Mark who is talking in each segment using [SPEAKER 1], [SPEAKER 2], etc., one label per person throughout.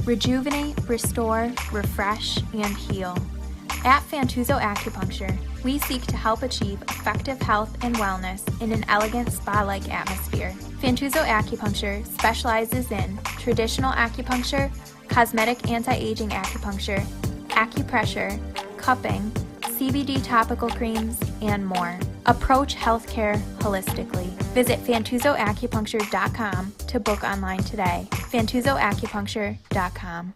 [SPEAKER 1] Rejuvenate, restore, refresh, and heal. At Fantuzzo Acupuncture, we seek to help achieve effective health and wellness in an elegant spa-like atmosphere. Fantuzzo Acupuncture specializes in traditional acupuncture, cosmetic anti-aging acupuncture, acupressure, cupping, CBD topical creams, and more. Approach healthcare holistically. Visit FantuzzoAcupuncture.com to book online today. FantuzzoAcupuncture.com.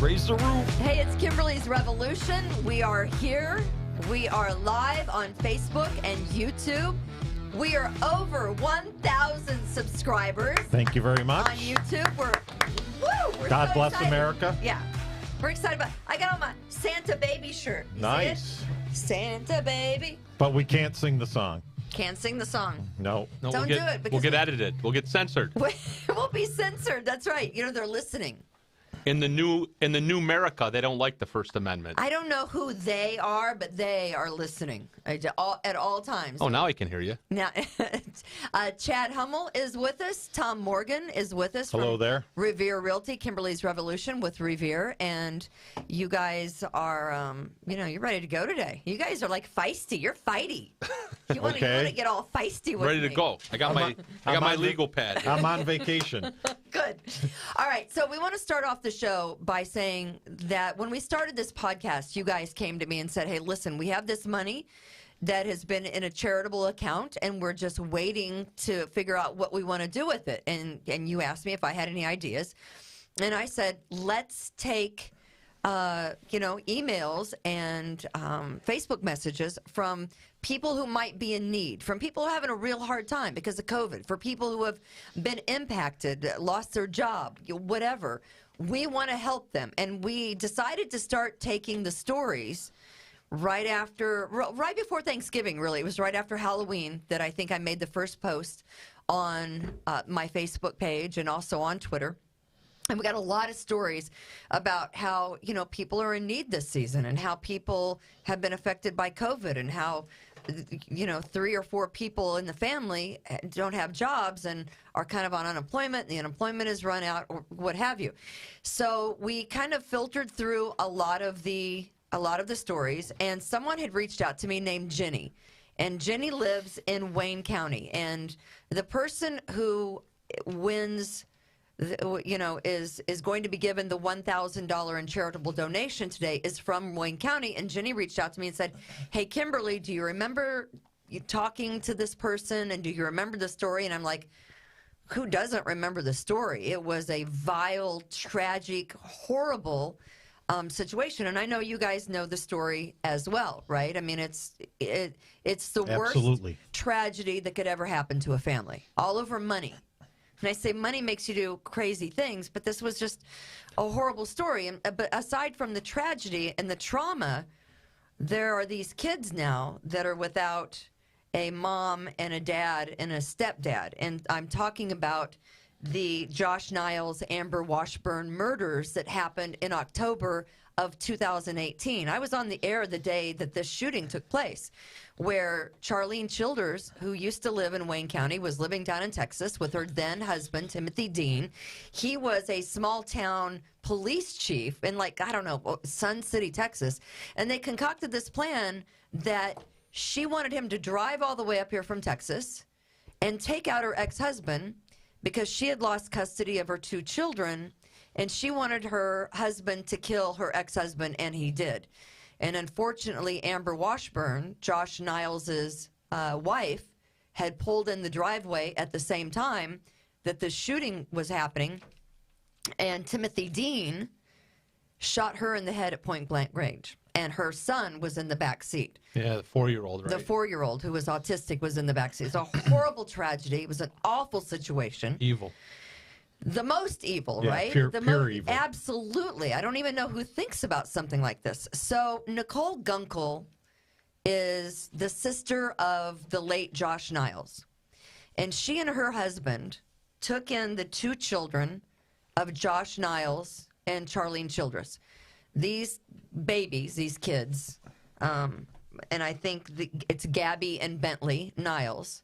[SPEAKER 2] Raise the roof.
[SPEAKER 3] Hey, it's Kimberly's Revolution. We are here. We are live on Facebook and YouTube. We are over 1,000 subscribers.
[SPEAKER 2] Thank you very much.
[SPEAKER 3] On YouTube. We're
[SPEAKER 2] God
[SPEAKER 3] so
[SPEAKER 2] bless
[SPEAKER 3] excited.
[SPEAKER 2] America.
[SPEAKER 3] Yeah. We're excited about I got on my Santa Baby shirt. You
[SPEAKER 2] nice.
[SPEAKER 3] Santa Baby.
[SPEAKER 2] But we can't sing the song.
[SPEAKER 3] Can't sing the song.
[SPEAKER 2] No.
[SPEAKER 3] Don't do it.
[SPEAKER 4] We'll get edited. We'll get censored.
[SPEAKER 3] We'll be censored. That's right. You know, they're listening.
[SPEAKER 4] In the new America, they don't like the First Amendment.
[SPEAKER 3] I don't know who they are, but they are listening at all times.
[SPEAKER 4] Oh, now I can hear you.
[SPEAKER 3] Now, Chad Hummel is with us. Tom Morgan is with us.
[SPEAKER 2] Hello there.
[SPEAKER 3] Revere Realty, Kimberly's Revolution with Revere, and you guys are, you're ready to go today. You guys are like feisty. You're fighty. You want to get all feisty with
[SPEAKER 4] ready
[SPEAKER 3] me.
[SPEAKER 4] to go. I got my legal pad.
[SPEAKER 2] I'm on vacation.
[SPEAKER 3] Good. All right. So we want to start off the show by saying that when we started this podcast, you guys came to me and said, hey, listen, we have this money that has been in a charitable account, and we're just waiting to figure out what we want to do with it. And you asked me if I had any ideas. And I said, let's take emails and Facebook messages from people who might be in need, from people who are having a real hard time because of COVID, for people who have been impacted, lost their job, whatever. We want to help them. And we decided to start taking the stories right before Thanksgiving, really. It was right after Halloween that I think I made the first post on my Facebook page and also on Twitter. And we got a lot of stories about how, people are in need this season and how people have been affected by COVID and how, 3 or 4 people in the family don't have jobs and are kind of on unemployment, and the unemployment is run out or what have you. So we kind of filtered through a lot of the stories, and someone had reached out to me named Jenny. And Jenny lives in Wayne County. And the person who wins is going to be given the $1,000 in charitable donation today is from Wayne County. And Jenny reached out to me and said, hey, Kimberly, do you remember you talking to this person, and do you remember the story? And I'm like, who doesn't remember the story? It was a vile, tragic, horrible situation. And I know you guys know the story as well, right? I mean, it's the
[SPEAKER 2] Absolutely.
[SPEAKER 3] worst tragedy that could ever happen to a family, all over money. And I say money makes you do crazy things, but this was just a horrible story. But aside from the tragedy and the trauma, there are these kids now that are without a mom and a dad and a stepdad. And I'm talking about the Josh Niles, Amber Washburn murders that happened in October of 2018. I was on the air the day that this shooting took place, where Charlene Childers, who used to live in Wayne County, was living down in Texas with her then husband, Timothy Dean. He was a small town police chief in, Sun City, Texas. And they concocted this plan that she wanted him to drive all the way up here from Texas and take out her ex-husband because she had lost custody of her 2 children. And she wanted her husband to kill her ex-husband, and he did. And unfortunately, Amber Washburn, Josh Niles' wife, had pulled in the driveway at the same time that the shooting was happening. And Timothy Dean shot her in the head at point-blank range. And her son was in the back seat.
[SPEAKER 4] Yeah, the 4-year-old, right?
[SPEAKER 3] The 4-year-old who was autistic was in the back seat. It's a horrible tragedy. It was an awful situation.
[SPEAKER 4] Evil.
[SPEAKER 3] The most evil,
[SPEAKER 2] yeah,
[SPEAKER 3] right?
[SPEAKER 2] Pure evil.
[SPEAKER 3] Absolutely. I don't even know who thinks about something like this. So Nicole Gunkel is the sister of the late Josh Niles. And she and her husband took in the 2 children of Josh Niles and Charlene Childress. These babies, these kids, and I think it's Gabby and Bentley Niles,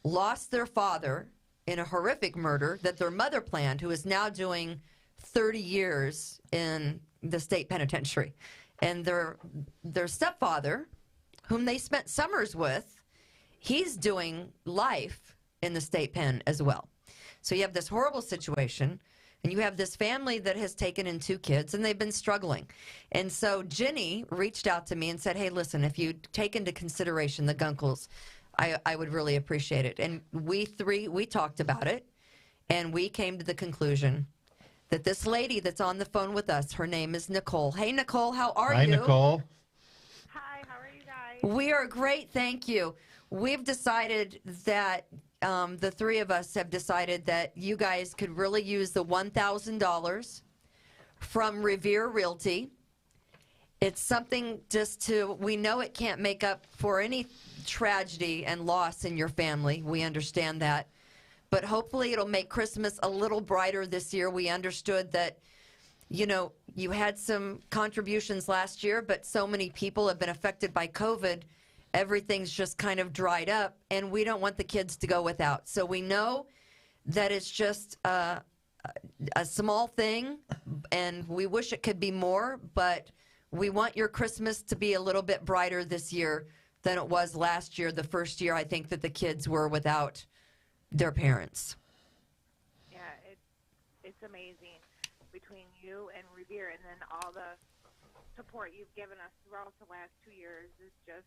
[SPEAKER 3] lost their father in a horrific murder that their mother planned, who is now doing 30 years in the state penitentiary. And their stepfather, whom they spent summers with, he's doing life in the state pen as well. So you have this horrible situation, and you have this family that has taken in 2 kids, and they've been struggling. And so Jenny reached out to me and said, hey, listen, if you take into consideration the Gunkles, I would really appreciate it. And we talked about it, and we came to the conclusion that this lady that's on the phone with us, her name is Nicole. Hey, Nicole, how are you?
[SPEAKER 2] Hi, Nicole.
[SPEAKER 5] Hi, how are you guys?
[SPEAKER 3] We are great, thank you. We've decided that the 3 of us have decided that you guys could really use the $1,000 from Revere Realty. It's something we know it can't make up for any tragedy and loss in your family. We understand that. But hopefully it'll make Christmas a little brighter this year. We understood that, you had some contributions last year, but so many people have been affected by COVID. Everything's just kind of dried up, and we don't want the kids to go without. So we know that it's just a small thing, and we wish it could be more, but we want your Christmas to be a little bit brighter this year than it was last year, the first year I think that the kids were without their parents.
[SPEAKER 5] Yeah, it's amazing between you and Revere, and then all the support you've given us throughout the last 2 years is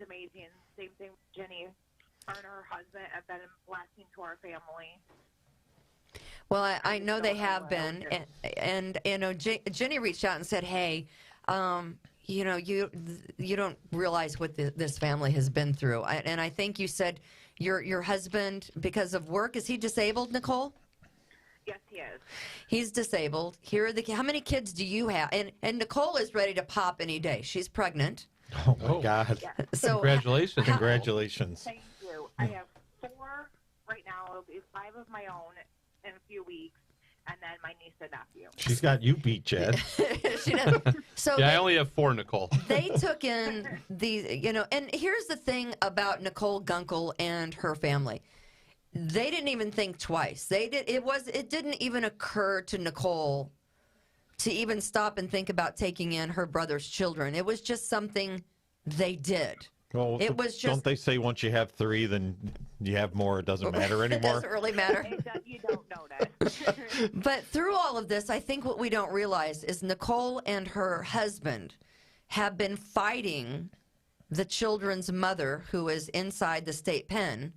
[SPEAKER 5] amazing. Same thing with Jenny. Her and her husband have been a blessing to our family.
[SPEAKER 3] Well, I know they have been, and Jenny reached out and said, hey, you don't realize what this family has been through. And I think you said your husband, because of work, is he disabled, Nicole?
[SPEAKER 5] Yes, he is.
[SPEAKER 3] He's disabled. How many kids do you have? And Nicole is ready to pop any day. She's pregnant.
[SPEAKER 2] Oh, my God.
[SPEAKER 5] Yes.
[SPEAKER 3] So
[SPEAKER 4] Congratulations.
[SPEAKER 2] Congratulations.
[SPEAKER 5] Thank you. I have 4 right now. It'll be 5 of my own in a few weeks, and then my niece and nephew.
[SPEAKER 2] She's got you beat, Chad.
[SPEAKER 3] she does. So
[SPEAKER 4] Yeah, I only have 4, Nicole.
[SPEAKER 3] they took in these, and here's the thing about Nicole Gunkel and her family. They didn't even think twice. It didn't even occur to Nicole to even stop and think about taking in her brother's children. It was just something they did.
[SPEAKER 2] Well,
[SPEAKER 3] It was just-
[SPEAKER 2] don't they say once you have 3, then you have more? It doesn't matter
[SPEAKER 3] It
[SPEAKER 2] anymore.
[SPEAKER 3] doesn't really matter.
[SPEAKER 5] You don't know that.
[SPEAKER 3] But through all of this, I think what we don't realize is Nicole and her husband have been fighting the children's mother, who is inside the state pen,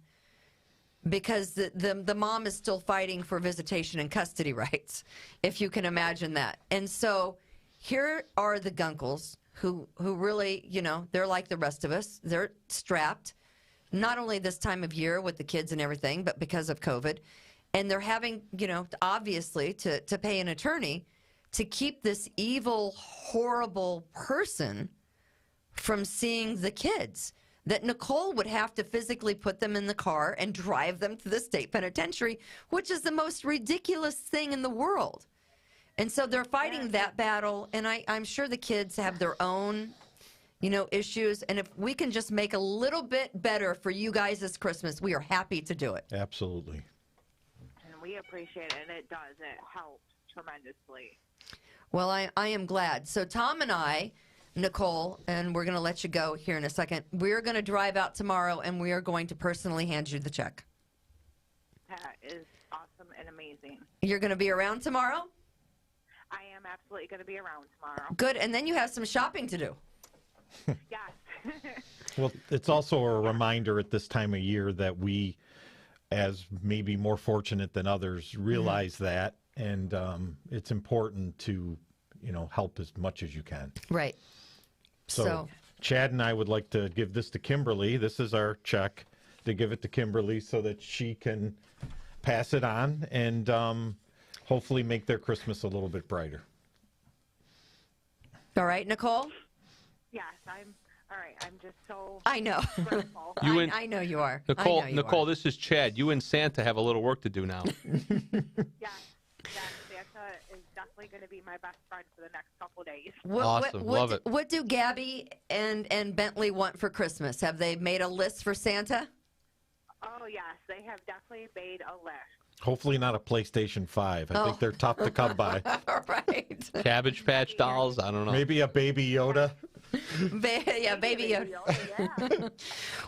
[SPEAKER 3] because the mom is still fighting for visitation and custody rights, if you can imagine that. And so here are the Gunkles who really, they're like the rest of us. They're strapped, not only this time of year with the kids and everything, but because of COVID. And they're having, obviously to pay an attorney to keep this evil, horrible person from seeing the kids. That Nicole would have to physically put them in the car and drive them to the state penitentiary, which is the most ridiculous thing in the world. And so they're fighting that battle, and I'm sure the kids have their own, issues. And if we can just make a little bit better for you guys this Christmas, we are happy to do it.
[SPEAKER 2] Absolutely.
[SPEAKER 5] And we appreciate it, and it does. It helps tremendously.
[SPEAKER 3] Well, I am glad. So Tom and I, Nicole, and we're going to let you go here in a second. We're going to drive out tomorrow, and we are going to personally hand you the check.
[SPEAKER 5] That is awesome and amazing.
[SPEAKER 3] You're going to be around tomorrow?
[SPEAKER 5] I am absolutely going to be around tomorrow.
[SPEAKER 3] Good, and then you have some shopping to do.
[SPEAKER 5] Yes.
[SPEAKER 2] Well, it's also a reminder at this time of year that we, as maybe more fortunate than others, realize that, and it's important to, help as much as you can.
[SPEAKER 3] Right.
[SPEAKER 2] So Chad and I would like to give this to Kimberly. This is our check to give it to Kimberly so that she can pass it on and hopefully make their Christmas a little bit brighter.
[SPEAKER 3] All right, Nicole?
[SPEAKER 5] Yes, All right, I'm just so
[SPEAKER 3] I know.
[SPEAKER 5] grateful.
[SPEAKER 4] You and-
[SPEAKER 3] I know you are.
[SPEAKER 4] Nicole,
[SPEAKER 3] I know you
[SPEAKER 4] Nicole,
[SPEAKER 3] are.
[SPEAKER 4] this is Chad. You and Santa have a little work to do now.
[SPEAKER 5] Yes, Santa is definitely going to be my best friend for the next couple of days.
[SPEAKER 4] Awesome. Love it.
[SPEAKER 3] What do Gabby and Bentley want for Christmas? Have they made a list for Santa?
[SPEAKER 5] Oh, yes, they have definitely made a list.
[SPEAKER 2] Hopefully not a PlayStation 5. I think they're tough to come by.
[SPEAKER 3] All right.
[SPEAKER 4] Cabbage Patch dolls? I don't know.
[SPEAKER 2] Maybe a Baby Yoda.
[SPEAKER 3] Yeah, baby Yoda.
[SPEAKER 5] Yeah.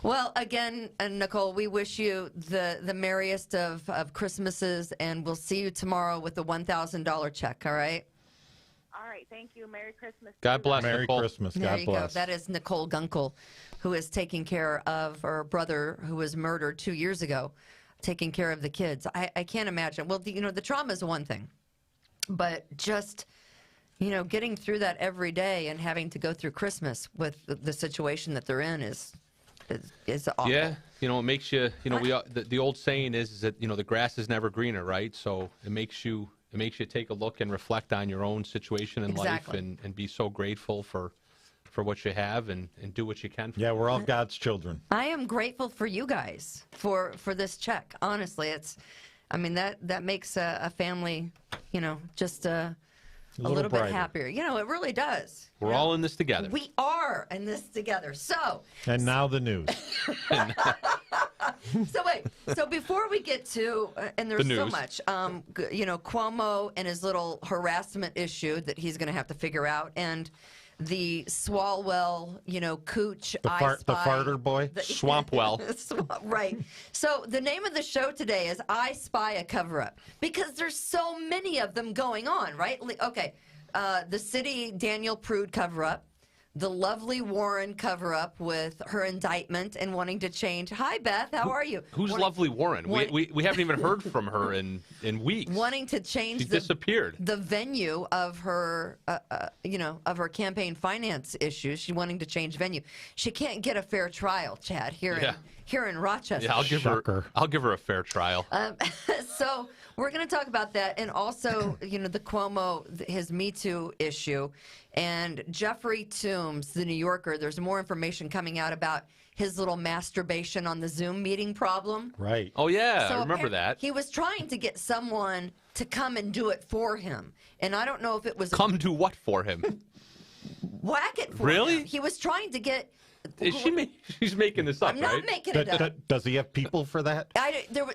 [SPEAKER 3] Well, again, Nicole, we wish you the merriest of Christmases, and we'll see you tomorrow with the $1,000 check, all right?
[SPEAKER 5] All right, thank you. Merry Christmas. to
[SPEAKER 4] God
[SPEAKER 5] you
[SPEAKER 4] bless.
[SPEAKER 5] guys.
[SPEAKER 2] Merry
[SPEAKER 4] Nicole.
[SPEAKER 2] Christmas.
[SPEAKER 3] There
[SPEAKER 2] God
[SPEAKER 3] you
[SPEAKER 2] bless.
[SPEAKER 3] go. That is Nicole Gunkel, who is taking care of her brother who was murdered 2 years ago, taking care of the kids. I can't imagine. Well, the trauma is one thing, but just, getting through that every day and having to go through Christmas with the situation that they're in is awful.
[SPEAKER 4] Yeah, it makes you, the old saying is that, the grass is never greener, right? So it makes you take a look and reflect on your own situation in
[SPEAKER 3] Exactly.
[SPEAKER 4] life and be so grateful for what you have and do what you can.
[SPEAKER 2] Yeah, we're all God's children.
[SPEAKER 3] I am grateful for you guys for this check. Honestly, that makes a family, just a little bit
[SPEAKER 2] brighter.
[SPEAKER 3] happier. It really does.
[SPEAKER 4] We're all in this together.
[SPEAKER 3] We are in this together. So
[SPEAKER 2] And now the news.
[SPEAKER 3] So before we get to, and there's
[SPEAKER 4] The
[SPEAKER 3] so
[SPEAKER 4] news.
[SPEAKER 3] much, Cuomo and his little harassment issue that he's going to have to figure out, and the Swalwell, Cooch,
[SPEAKER 2] The
[SPEAKER 3] I Spy.
[SPEAKER 2] farter boy.
[SPEAKER 4] Swampwell.
[SPEAKER 3] Right. So the name of the show today is I Spy a Cover-Up, because there's so many of them going on, right? Okay, the City Daniel Prude cover-up, the lovely Warren cover-up with her indictment and wanting to change. Hi, Beth. How are you?
[SPEAKER 4] Who's lovely Warren? We haven't even heard from her in weeks.
[SPEAKER 3] Wanting to change
[SPEAKER 4] She disappeared.
[SPEAKER 3] the venue of her, of her campaign finance issues. She's wanting to change venue. She can't get a fair trial, Chad, here in Rochester.
[SPEAKER 4] Yeah,
[SPEAKER 2] Shocker.
[SPEAKER 4] I'll give her a fair trial.
[SPEAKER 3] So we're going to talk about that, and also, the Cuomo, his Me Too issue, and Jeffrey Toombs, the New Yorker. There's more information coming out about his little masturbation on the Zoom meeting problem.
[SPEAKER 2] Right.
[SPEAKER 4] Oh yeah,
[SPEAKER 3] So
[SPEAKER 4] I remember that.
[SPEAKER 3] He was trying to get someone to come and do it for him, and I don't know if it was
[SPEAKER 4] Come do what for him?
[SPEAKER 3] whack it for
[SPEAKER 4] Really?
[SPEAKER 3] him. He was trying to get.
[SPEAKER 4] She's making this up,
[SPEAKER 3] I'm
[SPEAKER 4] right?
[SPEAKER 3] not making it up.
[SPEAKER 2] Does he have people for that?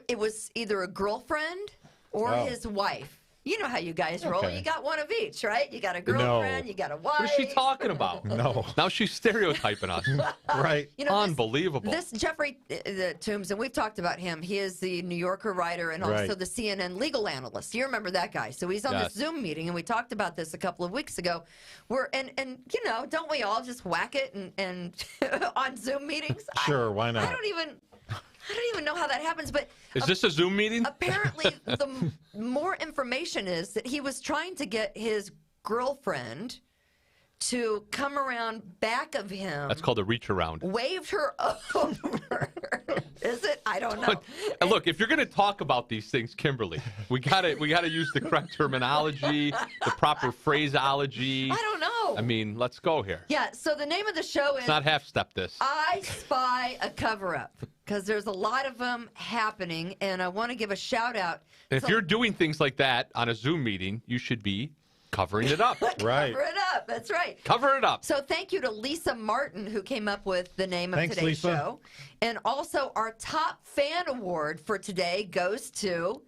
[SPEAKER 3] It was either a girlfriend or
[SPEAKER 2] Oh.
[SPEAKER 3] his wife. You know how you guys roll.
[SPEAKER 2] Okay.
[SPEAKER 3] You got one of each, right? You got a girlfriend, you got a wife.
[SPEAKER 4] What is she talking about?
[SPEAKER 2] No.
[SPEAKER 4] Now she's stereotyping us.
[SPEAKER 2] Right.
[SPEAKER 4] Unbelievable.
[SPEAKER 3] This Jeffrey Toombs, and we've talked about him. He is the New Yorker writer and also
[SPEAKER 2] Right.
[SPEAKER 3] the CNN legal analyst. You remember that guy? So he's on
[SPEAKER 4] Yes.
[SPEAKER 3] this Zoom meeting, and we talked about this a couple of weeks ago. Don't we all just whack it and on Zoom meetings?
[SPEAKER 2] Sure, why not?
[SPEAKER 3] I don't even know how that happens, but
[SPEAKER 4] Is this a Zoom meeting?
[SPEAKER 3] apparently the more information is that he was trying to get his girlfriend to come around back of him.
[SPEAKER 4] That's called a reach around.
[SPEAKER 3] Waved her over. Is it? I don't know.
[SPEAKER 4] And look, if you're going to talk about these things, Kimberly, we gotta use the correct terminology, the proper phraseology.
[SPEAKER 3] I don't know.
[SPEAKER 4] I mean, let's go here.
[SPEAKER 3] Yeah, so the name of the show is
[SPEAKER 4] It's not half step this.
[SPEAKER 3] I Spy a Cover-Up, because there's a lot of them happening, and I want to give a shout out.
[SPEAKER 4] And if you're doing things like that on a Zoom meeting, you should be covering it up.
[SPEAKER 2] Right.
[SPEAKER 3] Cover it up. That's right.
[SPEAKER 4] Cover it up.
[SPEAKER 3] So thank you to Lisa Martin, who came up with the name of
[SPEAKER 2] Thanks,
[SPEAKER 3] today's
[SPEAKER 2] Lisa.
[SPEAKER 3] show. And also our top fan award for today goes to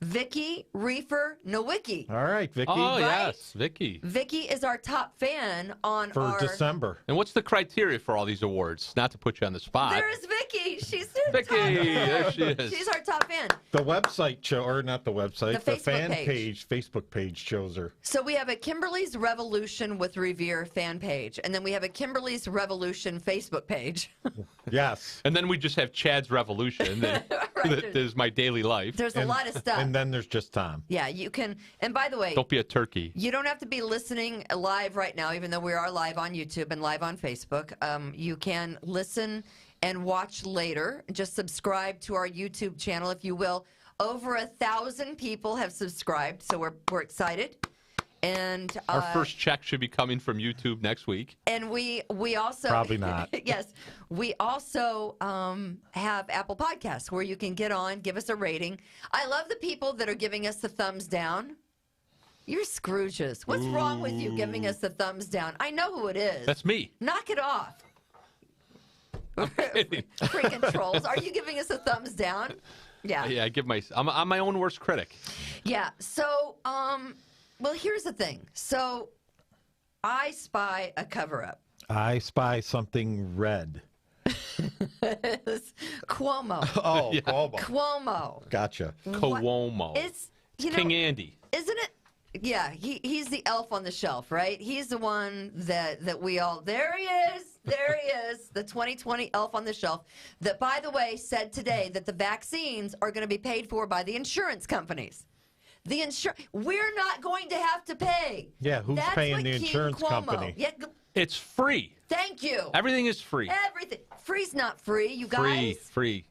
[SPEAKER 3] Vicky Reefer Nowicki.
[SPEAKER 2] All right, Vicky.
[SPEAKER 4] Oh,
[SPEAKER 3] Right?
[SPEAKER 4] yes, Vicky.
[SPEAKER 3] Vicky is our top fan on
[SPEAKER 2] For
[SPEAKER 3] our...
[SPEAKER 2] December.
[SPEAKER 4] And what's the criteria for all these awards? Not to put you on the spot.
[SPEAKER 3] There's Vicky. She's
[SPEAKER 4] Vicky, there she is.
[SPEAKER 3] She's our top fan.
[SPEAKER 2] The website or not the website,
[SPEAKER 3] The
[SPEAKER 2] the fan
[SPEAKER 3] Facebook
[SPEAKER 2] Facebook page shows her.
[SPEAKER 3] So we have a Kimberly's Revolution with Revere fan page, and then we have a Kimberly's Revolution Facebook page.
[SPEAKER 2] Yes.
[SPEAKER 4] And then we just have Chad's Revolution. That is my daily life.
[SPEAKER 3] There's a lot of stuff.
[SPEAKER 2] And then there's just Tom.
[SPEAKER 3] Yeah, you can. And by the way,
[SPEAKER 4] Don't be a turkey.
[SPEAKER 3] you don't have to be listening live right now, even though we are live on YouTube and live on Facebook. You can listen and watch later. Just subscribe to our YouTube channel, if you will. Over 1,000 people have subscribed, so we're excited. And
[SPEAKER 4] Our first check should be coming from YouTube next week.
[SPEAKER 3] And we also
[SPEAKER 2] Probably not.
[SPEAKER 3] Yes, we also have Apple Podcasts where you can get on, give us a rating. I love the people that are giving us the thumbs down. You're Scrooges. What's wrong with you giving us the thumbs down? I know who it is.
[SPEAKER 4] That's me.
[SPEAKER 3] Knock it off.
[SPEAKER 4] I'm kidding.
[SPEAKER 3] Freaking trolls. Are you giving us a thumbs down? Yeah.
[SPEAKER 4] Yeah, I'm my own worst critic.
[SPEAKER 3] Yeah. So, well, here's the thing. So, I spy a cover-up.
[SPEAKER 2] I spy something red.
[SPEAKER 3] It's Cuomo.
[SPEAKER 2] Oh,
[SPEAKER 4] Yeah.
[SPEAKER 2] Cuomo.
[SPEAKER 3] Cuomo.
[SPEAKER 2] Gotcha.
[SPEAKER 4] Cuomo.
[SPEAKER 3] It's
[SPEAKER 4] King Andy.
[SPEAKER 3] Isn't it? Yeah, he's the elf on the shelf, right? He's the one that we all. There he is. There he is. The 2020 elf on the shelf. That, by the way, said today that the vaccines are going to be paid for by the insurance companies. We're not going to have to pay.
[SPEAKER 2] Yeah, who's
[SPEAKER 3] That's
[SPEAKER 2] paying
[SPEAKER 3] what
[SPEAKER 2] the
[SPEAKER 3] King
[SPEAKER 2] insurance
[SPEAKER 3] Cuomo-
[SPEAKER 2] company?
[SPEAKER 3] Yeah,
[SPEAKER 4] It's free.
[SPEAKER 3] thank you.
[SPEAKER 4] Everything is free.
[SPEAKER 3] Everything. Free's not free, you guys.
[SPEAKER 4] Free.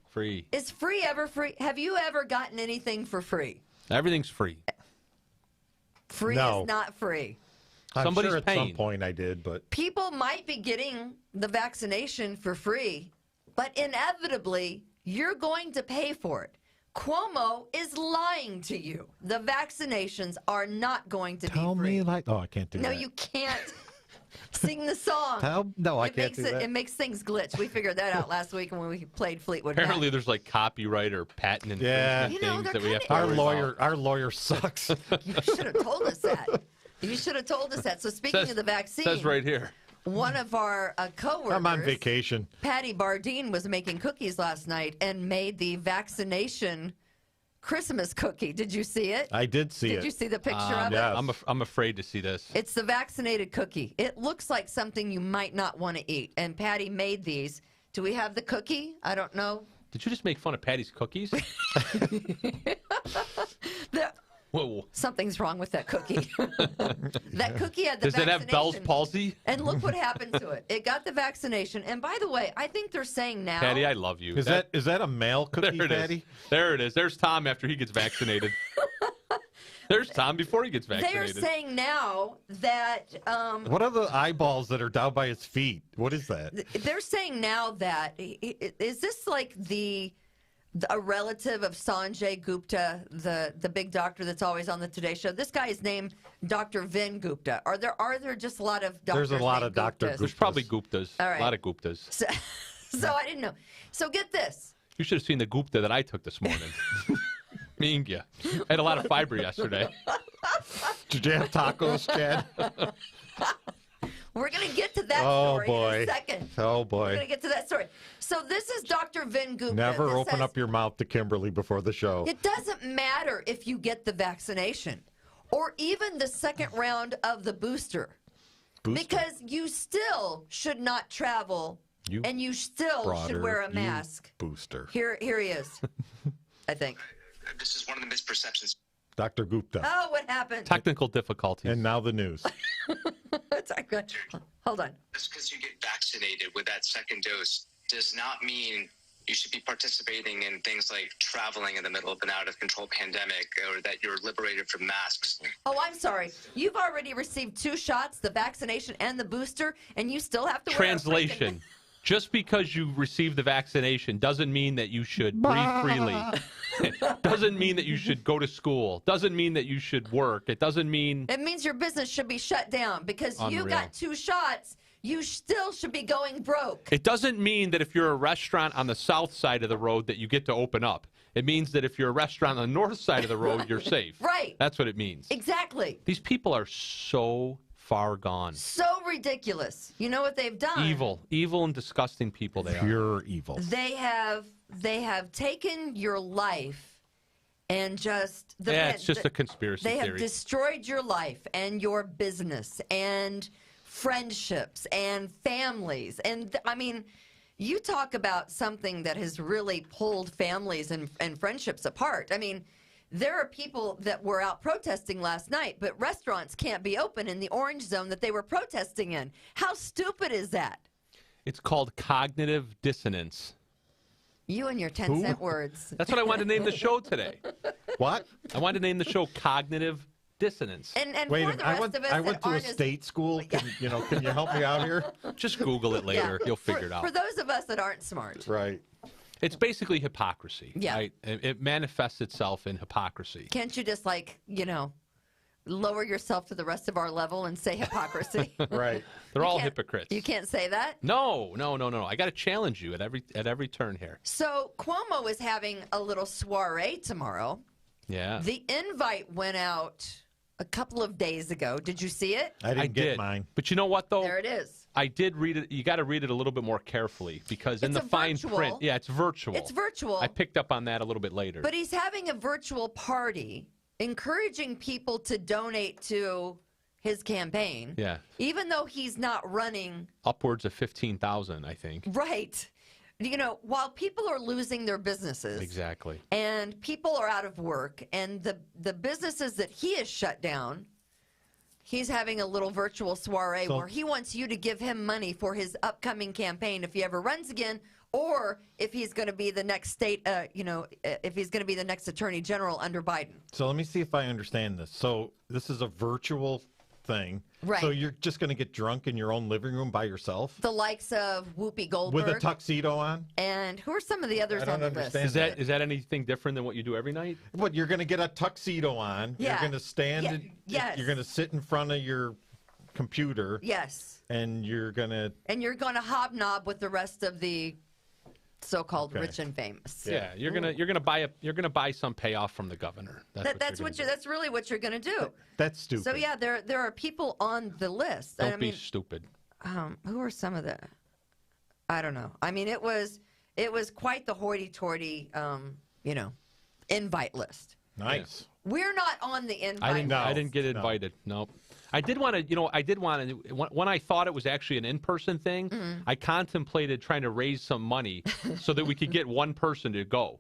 [SPEAKER 3] Is free ever free? Have you ever gotten anything for free?
[SPEAKER 4] Everything's free.
[SPEAKER 3] Free
[SPEAKER 2] No.
[SPEAKER 3] is not free.
[SPEAKER 2] I'm
[SPEAKER 4] Somebody's
[SPEAKER 2] sure at
[SPEAKER 4] paying.
[SPEAKER 2] some point I did, but
[SPEAKER 3] People might be getting the vaccination for free, but inevitably, you're going to pay for it. Cuomo is lying to you. The vaccinations are not going to
[SPEAKER 2] tell
[SPEAKER 3] be free.
[SPEAKER 2] me like, oh, I can't do
[SPEAKER 3] No,
[SPEAKER 2] that.
[SPEAKER 3] you can't sing the song.
[SPEAKER 2] No, I
[SPEAKER 3] It
[SPEAKER 2] can't
[SPEAKER 3] makes
[SPEAKER 2] do
[SPEAKER 3] it,
[SPEAKER 2] that.
[SPEAKER 3] It makes things glitch. We figured that out last week when we played Fleetwood
[SPEAKER 4] Apparently,
[SPEAKER 3] Mac.
[SPEAKER 4] there's like copyright or patent
[SPEAKER 2] Yeah.
[SPEAKER 4] infringement
[SPEAKER 3] You know,
[SPEAKER 4] things
[SPEAKER 3] they're
[SPEAKER 4] that we have to
[SPEAKER 3] kinda-
[SPEAKER 4] worry
[SPEAKER 2] Our
[SPEAKER 4] about.
[SPEAKER 2] lawyer sucks.
[SPEAKER 3] You should have told us that. You should have told us that. So speaking of the vaccine,
[SPEAKER 4] Says right here.
[SPEAKER 3] one of our coworkers,
[SPEAKER 2] I'm on vacation.
[SPEAKER 3] Patty Bardine, was making cookies last night and made the vaccination Christmas cookie. Did you see it?
[SPEAKER 2] I did see
[SPEAKER 3] Did
[SPEAKER 2] it.
[SPEAKER 3] you see the picture of it?
[SPEAKER 2] yes.
[SPEAKER 4] I'm afraid to see this.
[SPEAKER 3] It's the vaccinated cookie. It looks like something you might not want to eat. And Patty made these. Do we have the cookie? I don't know.
[SPEAKER 4] Did you just make fun of Patty's cookies? Whoa.
[SPEAKER 3] Something's wrong with that cookie. That cookie had the
[SPEAKER 4] Does it have Bell's
[SPEAKER 3] vaccination.
[SPEAKER 4] palsy?
[SPEAKER 3] And look what happened to it. It got the vaccination. And by the way, I think they're saying now.
[SPEAKER 4] Patty, I love you.
[SPEAKER 2] Is that a male cookie,
[SPEAKER 4] there it is.
[SPEAKER 2] Patty?
[SPEAKER 4] There it is. There's Tom after he gets vaccinated. There's Tom before he gets
[SPEAKER 3] They are
[SPEAKER 4] vaccinated.
[SPEAKER 3] saying now that
[SPEAKER 2] What are the eyeballs that are down by his feet? What is that?
[SPEAKER 3] they're saying now that is this like a relative of Sanjay Gupta, the big doctor that's always on the Today Show? This guy is named Dr. Vin Gupta. Are there just a lot of doctors?
[SPEAKER 2] There's a lot
[SPEAKER 3] named
[SPEAKER 2] of Dr.
[SPEAKER 3] Guptas?
[SPEAKER 4] There's probably Guptas.
[SPEAKER 3] All right.
[SPEAKER 4] A lot of Guptas.
[SPEAKER 3] So I didn't know. So get this.
[SPEAKER 4] You should have seen the Gupta that I took this morning. Me and you. I had a lot of fiber yesterday.
[SPEAKER 2] Did you have tacos, Chad?
[SPEAKER 3] We're going to get to that
[SPEAKER 2] Oh,
[SPEAKER 3] story
[SPEAKER 2] boy.
[SPEAKER 3] in a second.
[SPEAKER 2] Oh,
[SPEAKER 3] We're
[SPEAKER 2] boy.
[SPEAKER 3] going to get to that story. So this is Dr. Vin Gupta.
[SPEAKER 2] Never
[SPEAKER 3] This
[SPEAKER 2] open
[SPEAKER 3] says,
[SPEAKER 2] up your mouth to Kimberly before the show.
[SPEAKER 3] It doesn't matter if you get the vaccination or even the second round of the booster. Because you still should not travel and you still should wear a mask.
[SPEAKER 2] Booster.
[SPEAKER 3] Here he is, I think.
[SPEAKER 6] This is one of the misperceptions.
[SPEAKER 2] Dr. Gupta.
[SPEAKER 3] Oh, what happened?
[SPEAKER 4] Technical difficulties.
[SPEAKER 2] And now the news.
[SPEAKER 3] Sorry, go ahead. Hold on.
[SPEAKER 6] Just because you get vaccinated with that second dose does not mean you should be participating in things like traveling in the middle of an out-of-control pandemic or that you're liberated from masks.
[SPEAKER 3] Oh, I'm sorry. You've already received 2 shots, the vaccination and the booster, and you still have to wear a
[SPEAKER 4] Translation. Just because you received the vaccination doesn't mean that you should breathe freely. Doesn't mean that you should go to school. Doesn't mean that you should work. It doesn't mean...
[SPEAKER 3] It means your business should be shut down because you
[SPEAKER 4] Unreal.
[SPEAKER 3] got 2 shots. You still should be going broke.
[SPEAKER 4] It doesn't mean that if you're a restaurant on the south side of the road that you get to open up. It means that if you're a restaurant on the north side of the road, you're safe.
[SPEAKER 3] Right.
[SPEAKER 4] That's what it means.
[SPEAKER 3] Exactly.
[SPEAKER 4] These people are so far gone.
[SPEAKER 3] So ridiculous. You know what they've done?
[SPEAKER 4] Evil and disgusting people they are.
[SPEAKER 2] Pure evil.
[SPEAKER 3] They have taken your life and just
[SPEAKER 4] It's just a conspiracy
[SPEAKER 3] They have
[SPEAKER 4] theory.
[SPEAKER 3] destroyed your life and your business and friendships and families. And I mean, you talk about something that has really pulled families and friendships apart. I mean, there are people that were out protesting last night, but restaurants can't be open in the orange zone that they were protesting in. How stupid is that?
[SPEAKER 4] It's called cognitive dissonance.
[SPEAKER 3] You and your 10-cent words.
[SPEAKER 4] That's what I wanted to name the show today.
[SPEAKER 2] What?
[SPEAKER 4] I wanted to name the show Cognitive dissonance.
[SPEAKER 3] And
[SPEAKER 2] Wait a
[SPEAKER 3] for
[SPEAKER 2] minute.
[SPEAKER 3] the rest of us
[SPEAKER 2] I
[SPEAKER 3] that
[SPEAKER 2] went to a
[SPEAKER 3] aren't as-
[SPEAKER 2] state school. Can you help me out here?
[SPEAKER 4] Just Google it later.
[SPEAKER 3] Yeah.
[SPEAKER 4] You'll figure it out.
[SPEAKER 3] For those of us that aren't smart.
[SPEAKER 2] Right.
[SPEAKER 4] It's basically hypocrisy.
[SPEAKER 3] Yeah.
[SPEAKER 4] Right? It manifests itself in hypocrisy.
[SPEAKER 3] Can't you just lower yourself to the rest of our level and say hypocrisy?
[SPEAKER 2] Right.
[SPEAKER 4] They're all
[SPEAKER 3] can't-
[SPEAKER 4] hypocrites.
[SPEAKER 3] You can't say that?
[SPEAKER 4] No. I got to challenge you at every turn here.
[SPEAKER 3] So Cuomo is having a little soiree tomorrow.
[SPEAKER 4] Yeah.
[SPEAKER 3] The invite went out a couple of days ago. Did you see it?
[SPEAKER 2] I didn't get
[SPEAKER 4] did.
[SPEAKER 2] mine.
[SPEAKER 4] But you know what, though?
[SPEAKER 3] There it is.
[SPEAKER 4] I did read it. You got to read it a little bit more carefully because in
[SPEAKER 3] It's
[SPEAKER 4] the
[SPEAKER 3] a
[SPEAKER 4] fine
[SPEAKER 3] virtual-
[SPEAKER 4] print, yeah, it's virtual.
[SPEAKER 3] It's virtual.
[SPEAKER 4] I picked up on that a little bit later.
[SPEAKER 3] But he's having a virtual party encouraging people to donate to his campaign.
[SPEAKER 4] Yeah.
[SPEAKER 3] Even though he's not running.
[SPEAKER 4] Upwards of 15,000, I think.
[SPEAKER 3] Right. While people are losing their businesses.
[SPEAKER 4] Exactly.
[SPEAKER 3] And people are out of work, and the businesses that he has shut down, he's having a little virtual soiree where he wants you to give him money for his upcoming campaign if he ever runs again, or if he's going to be the next if he's going to be the next attorney general under Biden.
[SPEAKER 2] So let me see if I understand this. So this is a virtual thing.
[SPEAKER 3] Right.
[SPEAKER 2] So you're just going to get drunk in your own living room by yourself?
[SPEAKER 3] The likes of Whoopi Goldberg.
[SPEAKER 2] With a tuxedo on?
[SPEAKER 3] And who are some of the others
[SPEAKER 2] I don't
[SPEAKER 3] on the list?
[SPEAKER 2] understand.
[SPEAKER 4] Is that anything different than what you do every night?
[SPEAKER 2] What, you're going to get a tuxedo on.
[SPEAKER 3] Yeah.
[SPEAKER 2] You're going to stand.
[SPEAKER 3] Yes.
[SPEAKER 2] You're going to sit in front of your computer.
[SPEAKER 3] Yes.
[SPEAKER 2] And you're going to.
[SPEAKER 3] And you're going to hobnob with the rest of the so-called rich and famous.
[SPEAKER 4] Yeah, you're gonna buy some payoff from the governor.
[SPEAKER 3] That's really what you're going to do.
[SPEAKER 2] That's stupid.
[SPEAKER 3] So yeah, there are people on the list.
[SPEAKER 4] Don't be stupid.
[SPEAKER 3] Who are some of the? I don't know. I mean, it was quite the hoity-toity, invite list.
[SPEAKER 2] Nice.
[SPEAKER 3] We're not on the invite list.
[SPEAKER 4] I didn't get invited. Nope. I did want to, when I thought it was actually an in-person thing, I contemplated trying to raise some money so that we could get one person to go.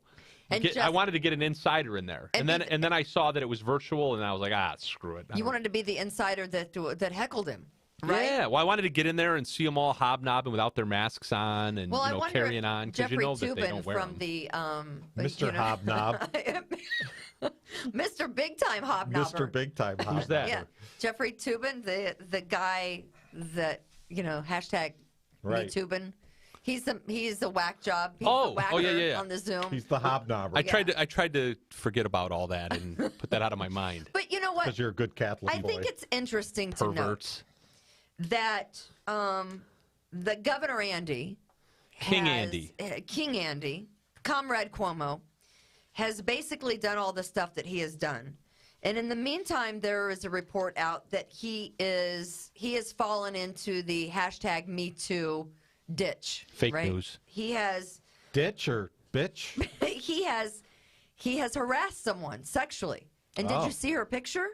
[SPEAKER 4] I wanted to get an insider in there. And then I saw that it was virtual, and I was like, screw it.
[SPEAKER 3] You wanted to be the insider that heckled him, right?
[SPEAKER 4] Yeah, well, I wanted to get in there and see them all hobnobbing without their masks on and carrying on, because you know that they don't wear them.
[SPEAKER 3] The
[SPEAKER 2] Mr. Hobnob.
[SPEAKER 3] Mr. Big Time Hobnobber.
[SPEAKER 2] Mr. Big Time Hobnobber.
[SPEAKER 4] Who's that?
[SPEAKER 3] Yeah, Jeffrey Toobin, the guy that hashtag
[SPEAKER 2] Right.
[SPEAKER 3] MeToobin. He's the whack job. He's the whacker
[SPEAKER 4] yeah.
[SPEAKER 3] on the Zoom.
[SPEAKER 2] He's the hobnobber.
[SPEAKER 4] I tried to forget about all that and put that out of my mind.
[SPEAKER 3] But you know what?
[SPEAKER 2] Because you're a good Catholic
[SPEAKER 3] I
[SPEAKER 2] boy.
[SPEAKER 3] think it's interesting to
[SPEAKER 4] Perverts.
[SPEAKER 3] note that the Governor Andy,
[SPEAKER 4] King Andy,
[SPEAKER 3] Comrade Cuomo, has basically done all the stuff that he has done. And in the meantime, there is a report out that he has fallen into the hashtag #MeToo ditch.
[SPEAKER 4] Fake
[SPEAKER 3] right?
[SPEAKER 4] news.
[SPEAKER 3] He has
[SPEAKER 2] Ditch or bitch?
[SPEAKER 3] he has harassed someone sexually. And did
[SPEAKER 2] Oh.
[SPEAKER 3] you see her picture?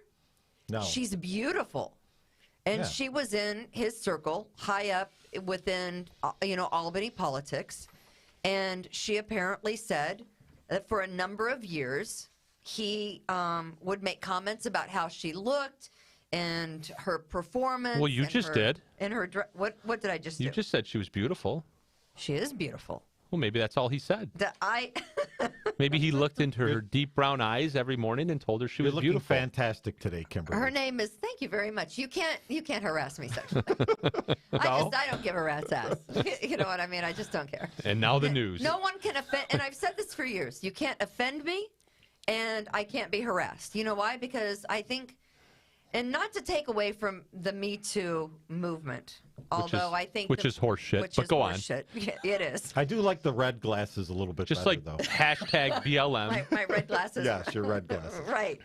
[SPEAKER 2] No.
[SPEAKER 3] She's beautiful. And
[SPEAKER 2] Yeah.
[SPEAKER 3] she was in his circle, high up within, Albany politics. And she apparently said that for a number of years, he would make comments about how she looked and her performance.
[SPEAKER 4] Well, you
[SPEAKER 3] and
[SPEAKER 4] just
[SPEAKER 3] her-
[SPEAKER 4] did.
[SPEAKER 3] And her what did I just do?
[SPEAKER 4] You just said she was beautiful.
[SPEAKER 3] She is beautiful.
[SPEAKER 4] Well, maybe that's all he said. Maybe he looked into her deep brown eyes every morning and told her she
[SPEAKER 2] You're
[SPEAKER 4] was
[SPEAKER 2] looking
[SPEAKER 4] beautiful.
[SPEAKER 2] fantastic today, Kimberly.
[SPEAKER 3] Her name is. Thank you very much. You can't harass me sexually. I don't give a rat's ass. You know what I mean? I just don't care.
[SPEAKER 4] And now the news.
[SPEAKER 3] No one can offend. And I've said this for years. You can't offend me, and I can't be harassed. You know why? Because I think, and not to take away from the Me Too movement, although I think
[SPEAKER 4] which is horseshit.
[SPEAKER 3] Which
[SPEAKER 4] but
[SPEAKER 3] is
[SPEAKER 4] go on.
[SPEAKER 3] horseshit. Yeah, it is.
[SPEAKER 2] I do like the red glasses a little bit
[SPEAKER 4] Just
[SPEAKER 2] better,
[SPEAKER 4] like
[SPEAKER 2] though.
[SPEAKER 4] hashtag BLM.
[SPEAKER 3] My red glasses.
[SPEAKER 2] Yes, your red glasses.
[SPEAKER 3] Right.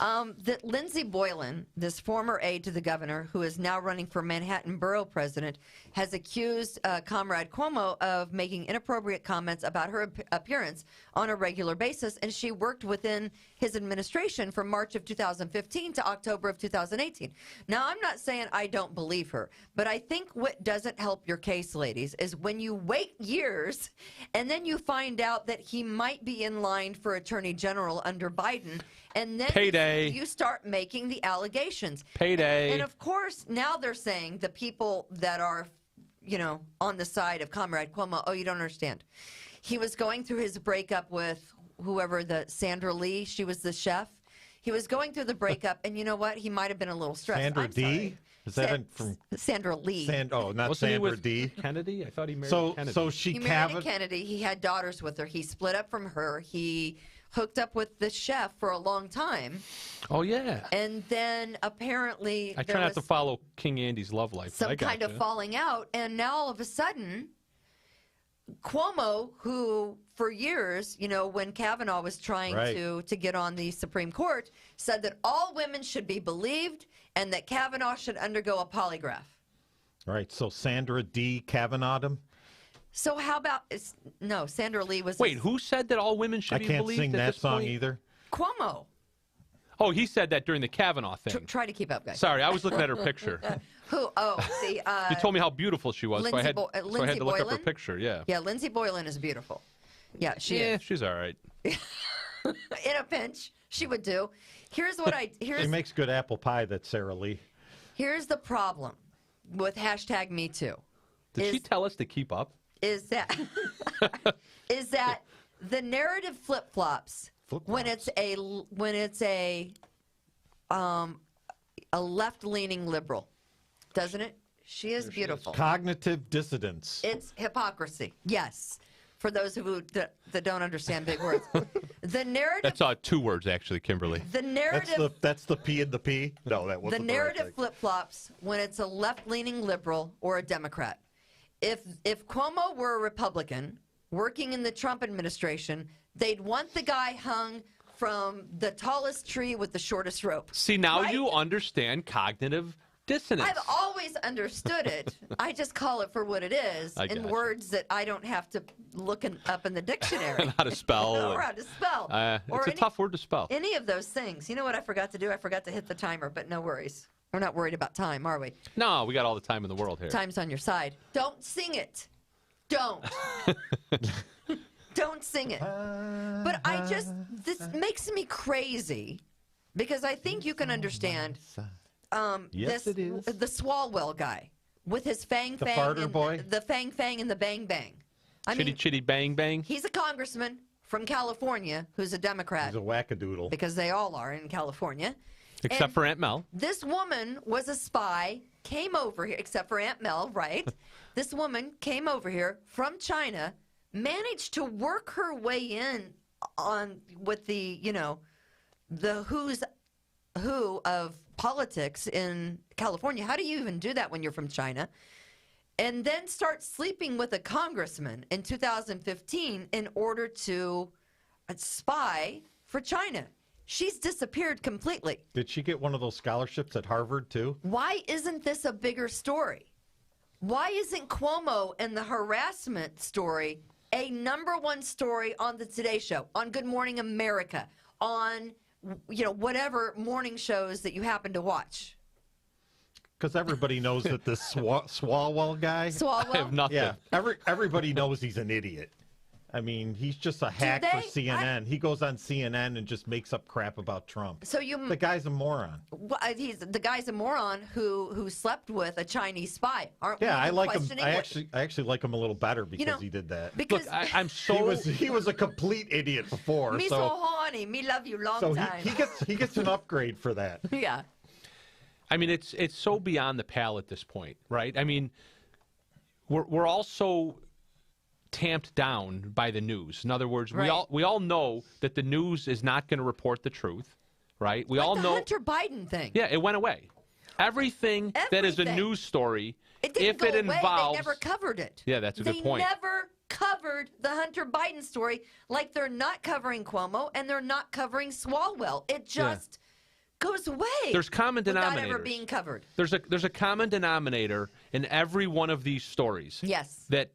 [SPEAKER 3] That Lindsey Boylan, this former aide to the governor, who is now running for Manhattan Borough President, has accused Comrade Cuomo of making inappropriate comments about her appearance on a regular basis, and she worked within his administration from March of 2015 to October of 2018. Now, I'm not saying I don't believe her, but I think what doesn't help your case, ladies, is when you wait years and then you find out that he might be in line for Attorney General under Biden, and then
[SPEAKER 4] Payday.
[SPEAKER 3] you start making the allegations.
[SPEAKER 4] Payday.
[SPEAKER 3] And of course, now they're saying the people that are, on the side of Comrade Cuomo, you don't understand. He was going through his breakup with whoever, Sandra Lee, she was the chef. He was going through the breakup, and you know what? He might have been a little stressed.
[SPEAKER 2] Sandra
[SPEAKER 3] I'm
[SPEAKER 2] D?
[SPEAKER 3] sorry.
[SPEAKER 2] Is that from
[SPEAKER 3] Sandra Lee?
[SPEAKER 2] not
[SPEAKER 4] Wasn't he
[SPEAKER 2] Sandra
[SPEAKER 4] with
[SPEAKER 2] D?
[SPEAKER 4] Kennedy? I thought he married
[SPEAKER 2] So
[SPEAKER 4] Kennedy.
[SPEAKER 2] so she
[SPEAKER 3] He married a Kennedy. He had daughters with her. He split up from her. He hooked up with the chef for a long time,
[SPEAKER 4] Oh yeah.
[SPEAKER 3] and then apparently
[SPEAKER 4] I
[SPEAKER 3] there
[SPEAKER 4] try not
[SPEAKER 3] was
[SPEAKER 4] to follow King Andy's love life.
[SPEAKER 3] some
[SPEAKER 4] I
[SPEAKER 3] kind of
[SPEAKER 4] gotcha.
[SPEAKER 3] falling out, and now all of a sudden, Cuomo, who for years, when Kavanaugh was trying
[SPEAKER 2] Right.
[SPEAKER 3] to get on the Supreme Court, said that all women should be believed and that Kavanaugh should undergo a polygraph.
[SPEAKER 2] Right. So Sandra D. Kavanaghed him.
[SPEAKER 3] So how about no? Sandra Lee was
[SPEAKER 4] Wait, who said that all women should
[SPEAKER 2] I
[SPEAKER 4] be
[SPEAKER 2] can't
[SPEAKER 4] believed
[SPEAKER 2] sing
[SPEAKER 4] at
[SPEAKER 2] that
[SPEAKER 4] this
[SPEAKER 2] song
[SPEAKER 4] point?
[SPEAKER 2] either.
[SPEAKER 3] Cuomo.
[SPEAKER 4] Oh, he said that during the Kavanaugh thing.
[SPEAKER 3] Try to keep up, guys.
[SPEAKER 4] Sorry, I was looking at her picture.
[SPEAKER 3] Who? Oh, the
[SPEAKER 4] You told me how beautiful she was, so I
[SPEAKER 3] Lindsay
[SPEAKER 4] had,
[SPEAKER 3] Bo-
[SPEAKER 4] so I had
[SPEAKER 3] Lindsay
[SPEAKER 4] to look up her
[SPEAKER 3] Boylan?
[SPEAKER 4] picture. Yeah.
[SPEAKER 3] yeah, Lindsay Boylan is beautiful. Yeah, she is.
[SPEAKER 4] She's all right.
[SPEAKER 3] In a pinch, she would do. Here's what I
[SPEAKER 2] She
[SPEAKER 3] here's
[SPEAKER 2] makes good apple pie, that Sarah Lee.
[SPEAKER 3] here's the problem with hashtag Me Too.
[SPEAKER 4] Did she
[SPEAKER 3] Is-
[SPEAKER 4] tell us to keep up?
[SPEAKER 3] Is that the narrative flip flops when it's a left leaning liberal, doesn't it? She is beautiful.
[SPEAKER 2] Cognitive dissonance.
[SPEAKER 3] It's hypocrisy. Yes. For those that don't understand big words, the narrative.
[SPEAKER 4] That's 2 words, actually, Kimberly.
[SPEAKER 3] The narrative.
[SPEAKER 2] That's the P and the P. No, that wasn't
[SPEAKER 3] The
[SPEAKER 2] right
[SPEAKER 3] narrative
[SPEAKER 2] thing.
[SPEAKER 3] flip flops when it's a left leaning liberal or a Democrat. If Cuomo were a Republican working in the Trump administration, they'd want the guy hung from the tallest tree with the shortest rope.
[SPEAKER 4] See, now
[SPEAKER 3] Right?
[SPEAKER 4] you understand cognitive dissonance.
[SPEAKER 3] I've always understood it. I just call it for what it is
[SPEAKER 4] I
[SPEAKER 3] in
[SPEAKER 4] gotcha.
[SPEAKER 3] words that I don't have to look up in the dictionary.
[SPEAKER 4] How to spell.
[SPEAKER 3] or how to spell. Or
[SPEAKER 4] It's a tough word to spell.
[SPEAKER 3] Any of those things. You know what I forgot to do? I forgot to hit the timer, but no worries. We're not worried about time, are we?
[SPEAKER 4] No, we got all the time in the world here.
[SPEAKER 3] Time's on your side. Don't sing it. Don't. Don't sing it. But this makes me crazy because I think you can understand
[SPEAKER 2] Yes, it is.
[SPEAKER 3] the Swalwell guy with his fang
[SPEAKER 2] The
[SPEAKER 3] fang
[SPEAKER 2] farter
[SPEAKER 3] and
[SPEAKER 2] boy?
[SPEAKER 3] the fang fang and the bang bang. I
[SPEAKER 4] Chitty
[SPEAKER 3] mean,
[SPEAKER 4] chitty bang bang.
[SPEAKER 3] he's a congressman from California who's a Democrat
[SPEAKER 2] He's a wackadoodle.
[SPEAKER 3] because they all are in California.
[SPEAKER 4] Except
[SPEAKER 3] And
[SPEAKER 4] for Aunt Mel.
[SPEAKER 3] This woman was a spy, came over here, except for Aunt Mel, right? This woman came over here from China, managed to work her way in with the who's who of politics in California. How do you even do that when you're from China? And then start sleeping with a congressman in 2015 in order to spy for China. She's disappeared completely.
[SPEAKER 2] Did she get one of those scholarships at Harvard too?
[SPEAKER 3] Why isn't this a bigger story? Why isn't Cuomo and the harassment story a #1 story on the Today Show, on Good Morning America, on whatever morning shows that you happen to watch?
[SPEAKER 2] Because everybody knows that this Swalwell guy.
[SPEAKER 4] I have
[SPEAKER 3] Swalwell?
[SPEAKER 4] nothing.
[SPEAKER 2] Yeah, everybody knows he's an idiot. I mean, he's just a hack for
[SPEAKER 3] they?
[SPEAKER 2] CNN. He goes on CNN and just makes up crap about Trump.
[SPEAKER 3] So you
[SPEAKER 2] The guy's a moron.
[SPEAKER 3] the guy's a moron who slept with a Chinese spy. Aren't
[SPEAKER 2] Yeah,
[SPEAKER 3] we
[SPEAKER 2] I
[SPEAKER 3] even
[SPEAKER 2] like him.
[SPEAKER 3] questioning
[SPEAKER 2] I
[SPEAKER 3] what-
[SPEAKER 2] actually like him a little better because he did that.
[SPEAKER 3] because
[SPEAKER 4] Look, I'm so.
[SPEAKER 2] He was a complete idiot before.
[SPEAKER 3] me so
[SPEAKER 2] So
[SPEAKER 3] horny, me love you long
[SPEAKER 2] so
[SPEAKER 3] time.
[SPEAKER 2] he gets an upgrade for that.
[SPEAKER 3] yeah.
[SPEAKER 4] I mean, it's so beyond the pale at this point, right? I mean, we're all so tamped down by the news. In other words,
[SPEAKER 3] Right.
[SPEAKER 4] we all know that the news is not going to report the truth, right? We all
[SPEAKER 3] the
[SPEAKER 4] know.
[SPEAKER 3] Hunter Biden thing.
[SPEAKER 4] Yeah, it went away. Everything that is a
[SPEAKER 3] Everything.
[SPEAKER 4] news story,
[SPEAKER 3] It didn't
[SPEAKER 4] if
[SPEAKER 3] go
[SPEAKER 4] it
[SPEAKER 3] away.
[SPEAKER 4] involves,
[SPEAKER 3] They never covered it.
[SPEAKER 4] Yeah, that's a good point.
[SPEAKER 3] They never covered the Hunter Biden story, like they're not covering Cuomo and they're not covering Swalwell. It just goes away.
[SPEAKER 4] There's common
[SPEAKER 3] without ever
[SPEAKER 4] denominators.
[SPEAKER 3] being covered.
[SPEAKER 4] there's a common denominator in every one of these stories.
[SPEAKER 3] Yes.
[SPEAKER 4] That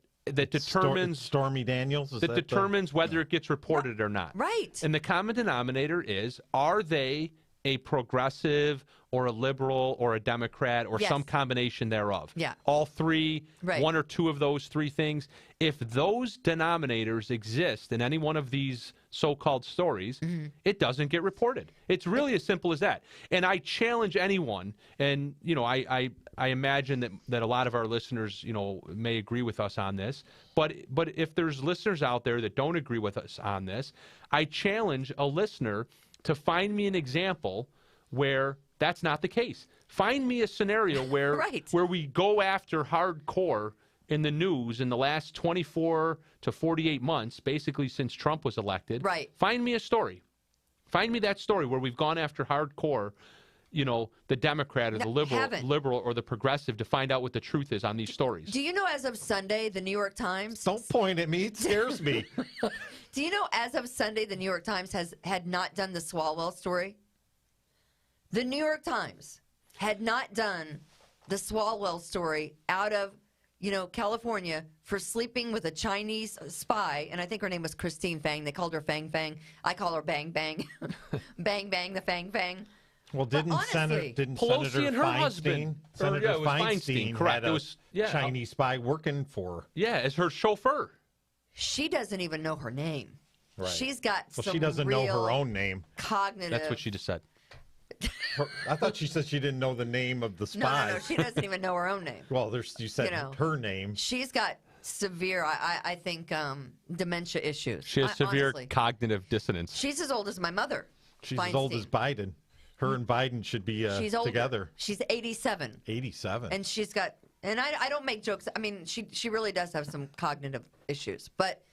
[SPEAKER 4] determines
[SPEAKER 2] Stormy Daniels. Is
[SPEAKER 4] that
[SPEAKER 2] that
[SPEAKER 4] determines whether it gets reported or not.
[SPEAKER 3] Right.
[SPEAKER 4] And the common denominator is, are they a progressive or a liberal or a Democrat or
[SPEAKER 3] Yes.
[SPEAKER 4] some combination thereof?
[SPEAKER 3] Yeah.
[SPEAKER 4] All three,
[SPEAKER 3] Right.
[SPEAKER 4] one or two of those three things. If those denominators exist in any one of these so-called stories,
[SPEAKER 3] Mm-hmm.
[SPEAKER 4] it doesn't get reported. It's really as simple as that. And I challenge anyone, and I imagine that a lot of our listeners, may agree with us on this. But if there's listeners out there that don't agree with us on this, I challenge a listener to find me an example where that's not the case. Find me a scenario where
[SPEAKER 3] Right.
[SPEAKER 4] where we go after hardcore in the news in the last 24 to 48 months, basically since Trump was elected.
[SPEAKER 3] Right.
[SPEAKER 4] Find me a story. Find me that story where we've gone after hardcore, the Democrat or the liberal or the progressive to find out what the truth is on these stories.
[SPEAKER 3] Do you know as of Sunday, the New York Times...
[SPEAKER 2] Don't point at me. It scares me.
[SPEAKER 3] Do you know as of Sunday, the New York Times had not done the Swalwell story? The New York Times had not done the Swalwell story out of, California for sleeping with a Chinese spy, and I think her name was Christine Fang. They called her Fang Fang. I call her Bang Bang. Bang Bang, the Fang Fang.
[SPEAKER 2] Well, didn't
[SPEAKER 4] Pelosi
[SPEAKER 2] Senator
[SPEAKER 4] and her
[SPEAKER 2] Feinstein,
[SPEAKER 4] husband,
[SPEAKER 2] Senator
[SPEAKER 4] it was
[SPEAKER 2] Feinstein
[SPEAKER 4] correct.
[SPEAKER 2] had
[SPEAKER 4] It was
[SPEAKER 2] Chinese spy working for her?
[SPEAKER 4] Yeah, as her chauffeur.
[SPEAKER 3] She doesn't even know her name.
[SPEAKER 2] Right.
[SPEAKER 3] She's got some
[SPEAKER 2] she doesn't know her
[SPEAKER 3] real
[SPEAKER 2] own name.
[SPEAKER 3] cognitive.
[SPEAKER 4] That's what she just said.
[SPEAKER 2] I thought she said she didn't know the name of the spy.
[SPEAKER 3] No, she doesn't even know her own name.
[SPEAKER 2] Well, you said her name.
[SPEAKER 3] She's got severe, I think, dementia issues.
[SPEAKER 4] She has severe
[SPEAKER 3] honestly.
[SPEAKER 4] Cognitive dissonance.
[SPEAKER 3] She's as old as my mother.
[SPEAKER 2] She's
[SPEAKER 3] Feinstein.
[SPEAKER 2] as old as Biden. Her and Biden should be
[SPEAKER 3] She's older.
[SPEAKER 2] together.
[SPEAKER 3] She's 87.
[SPEAKER 2] 87.
[SPEAKER 3] And she's got, and I don't make jokes. I mean, she really does have some cognitive issues. But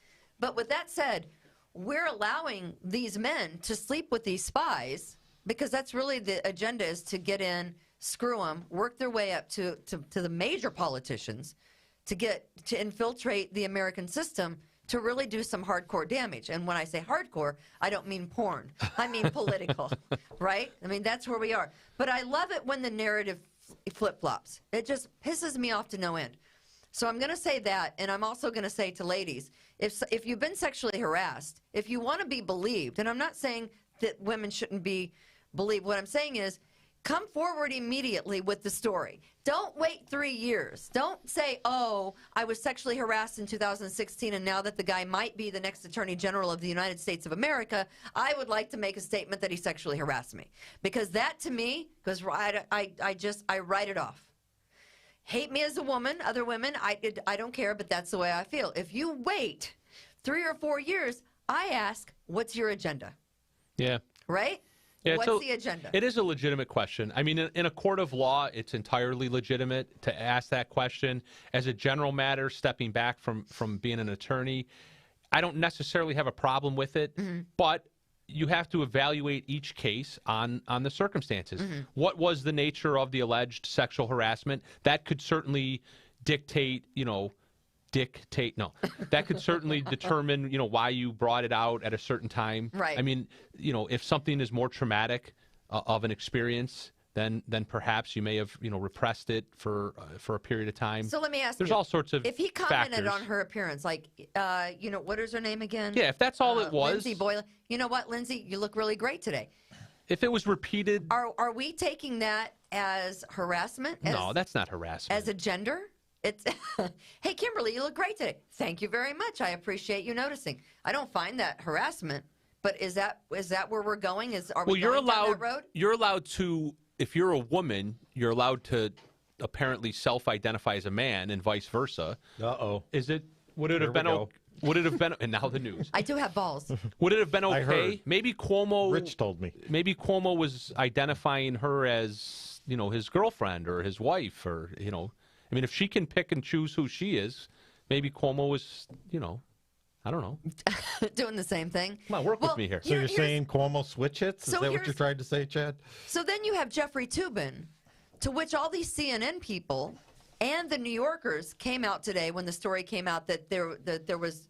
[SPEAKER 3] with that said, we're allowing these men to sleep with these spies because that's really the agenda, is to get in, screw them, work their way up to the major politicians to infiltrate the American system to really do some hardcore damage. And when I say hardcore, I don't mean porn. I mean political, right? I mean, that's where we are. But I love it when the narrative flip-flops. It just pisses me off to no end. So I'm going to say that, and I'm also going to say to ladies, if you've been sexually harassed, if you want to be believed, and I'm not saying that women shouldn't be believed. What I'm saying is, come forward immediately with the story. Don't wait 3 years. Don't say, oh, I was sexually harassed in 2016, and now that the guy might be the next Attorney General of the United States of America, I would like to make a statement that he sexually harassed me. Because that, to me, goes right, I write it off. Hate me as a woman, other women, I don't care, but that's the way I feel. If you wait 3 or 4 years, I ask, what's your agenda?
[SPEAKER 4] Yeah.
[SPEAKER 3] Right?
[SPEAKER 4] Yeah,
[SPEAKER 3] what's the agenda?
[SPEAKER 4] It is a legitimate question. I mean, in a court of law, it's entirely legitimate to ask that question. As a general matter, stepping back from being an attorney, I don't necessarily have a problem with it, but you have to evaluate each case on the circumstances. What was the nature of the alleged sexual harassment? That could certainly dictate, that could certainly determine, why you brought it out at a certain time.
[SPEAKER 3] Right.
[SPEAKER 4] I mean, if something is more traumatic of an experience, then perhaps you may have, repressed it for a period of time.
[SPEAKER 3] So let me ask
[SPEAKER 4] There's
[SPEAKER 3] you.
[SPEAKER 4] all sorts of
[SPEAKER 3] If he commented
[SPEAKER 4] factors
[SPEAKER 3] on her appearance, like, what is her name again?
[SPEAKER 4] Yeah, if that's all it was.
[SPEAKER 3] Lindsay Boylan. You know what, Lindsay? You look really great today.
[SPEAKER 4] If it was repeated.
[SPEAKER 3] Are we taking that as harassment?
[SPEAKER 4] No, that's not harassment.
[SPEAKER 3] As a gender? It's, hey, Kimberly, you look great today. Thank you very much. I appreciate you noticing. I don't find that harassment, but is that where we're going? Are we going down that road?
[SPEAKER 4] You're allowed to, if you're a woman, you're allowed to apparently self-identify as a man and vice versa.
[SPEAKER 2] Uh-oh.
[SPEAKER 4] Would it have been, and now the news.
[SPEAKER 3] I do have balls.
[SPEAKER 4] Would it have been
[SPEAKER 2] I heard.
[SPEAKER 4] okay? Maybe Cuomo.
[SPEAKER 2] Rich told me.
[SPEAKER 4] Maybe Cuomo was identifying her as, his girlfriend or his wife or, I mean, if she can pick and choose who she is, maybe Cuomo was, I don't know.
[SPEAKER 3] Doing the same thing.
[SPEAKER 4] Come on, work with me here.
[SPEAKER 2] So you're saying Cuomo switch hits? Is that what you're trying to say, Chad?
[SPEAKER 3] So then you have Jeffrey Toobin, to which all these CNN people and the New Yorkers came out today when the story came out that there was,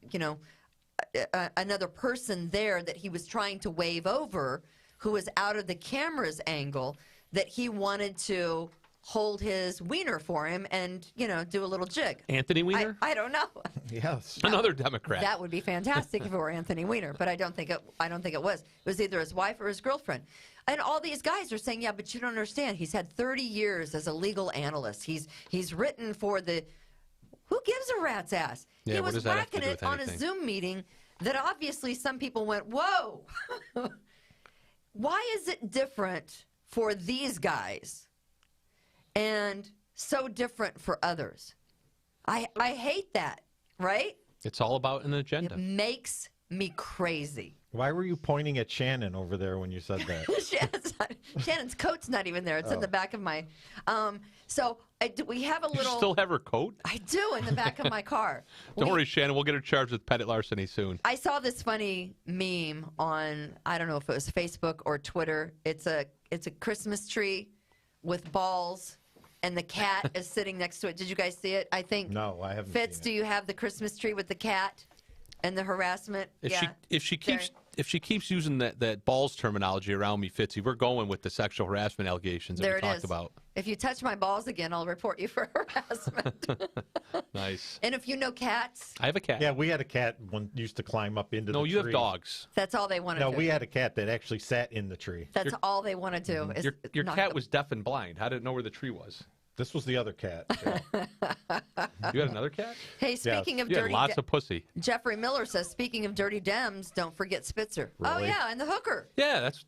[SPEAKER 3] another person there that he was trying to wave over, who was out of the camera's angle, that he wanted to hold his wiener for him and, do a little jig.
[SPEAKER 4] Anthony Weiner?
[SPEAKER 3] I don't know.
[SPEAKER 2] Yes.
[SPEAKER 4] Another Democrat.
[SPEAKER 3] That would be fantastic if it were Anthony Weiner, but I don't think it was. It was either his wife or his girlfriend. And all these guys are saying, yeah, but you don't understand. He's had 30 years as a legal analyst. He's written for the who gives a rat's ass?
[SPEAKER 4] Yeah,
[SPEAKER 3] he
[SPEAKER 4] what
[SPEAKER 3] was
[SPEAKER 4] does that have to
[SPEAKER 3] whacking
[SPEAKER 4] do
[SPEAKER 3] it
[SPEAKER 4] with
[SPEAKER 3] on a
[SPEAKER 4] anything?
[SPEAKER 3] Zoom meeting that obviously some people went, whoa. Why is it different for these guys and so different for others? I hate that, right?
[SPEAKER 4] It's all about an agenda.
[SPEAKER 3] It makes me crazy.
[SPEAKER 2] Why were you pointing at Shannon over there when you said that?
[SPEAKER 3] Shannon's coat's not even there. It's in the back of my. We have a
[SPEAKER 4] You
[SPEAKER 3] little.
[SPEAKER 4] still have her coat?
[SPEAKER 3] I do in the back of my car.
[SPEAKER 4] Don't worry, Shannon. We'll get her charged with petty larceny soon.
[SPEAKER 3] I saw this funny meme on, I don't know if it was Facebook or Twitter. It's a Christmas tree with balls, and the cat is sitting next to it. Did you guys see it? I think.
[SPEAKER 2] No, I haven't.
[SPEAKER 3] Fitz,
[SPEAKER 2] seen
[SPEAKER 3] do you have the Christmas tree with the cat and the harassment?
[SPEAKER 4] If she keeps using that balls terminology around me, Fitzy, we're going with the sexual harassment allegations that
[SPEAKER 3] There
[SPEAKER 4] we
[SPEAKER 3] it
[SPEAKER 4] talked
[SPEAKER 3] is.
[SPEAKER 4] about.
[SPEAKER 3] If you touch my balls again, I'll report you for harassment.
[SPEAKER 4] Nice.
[SPEAKER 3] And if you know cats,
[SPEAKER 4] I have a cat.
[SPEAKER 2] Yeah, we had a cat one used to climb up into the tree.
[SPEAKER 4] No, you have dogs.
[SPEAKER 3] that's all they want to
[SPEAKER 2] No,
[SPEAKER 3] do.
[SPEAKER 2] we had a cat that actually sat in the tree.
[SPEAKER 3] That's all they want to do. Is
[SPEAKER 4] Your
[SPEAKER 3] knock
[SPEAKER 4] cat
[SPEAKER 3] the-
[SPEAKER 4] was deaf and blind. How did it know where the tree was?
[SPEAKER 2] This was the other cat.
[SPEAKER 4] You had another cat?
[SPEAKER 3] Hey, speaking of
[SPEAKER 4] You had
[SPEAKER 3] dirty,
[SPEAKER 4] lots of pussy.
[SPEAKER 3] Jeffrey Miller says, speaking of dirty Dems, don't forget Spitzer. Oh
[SPEAKER 2] Really?
[SPEAKER 3] yeah, and the hooker.
[SPEAKER 4] Yeah, that's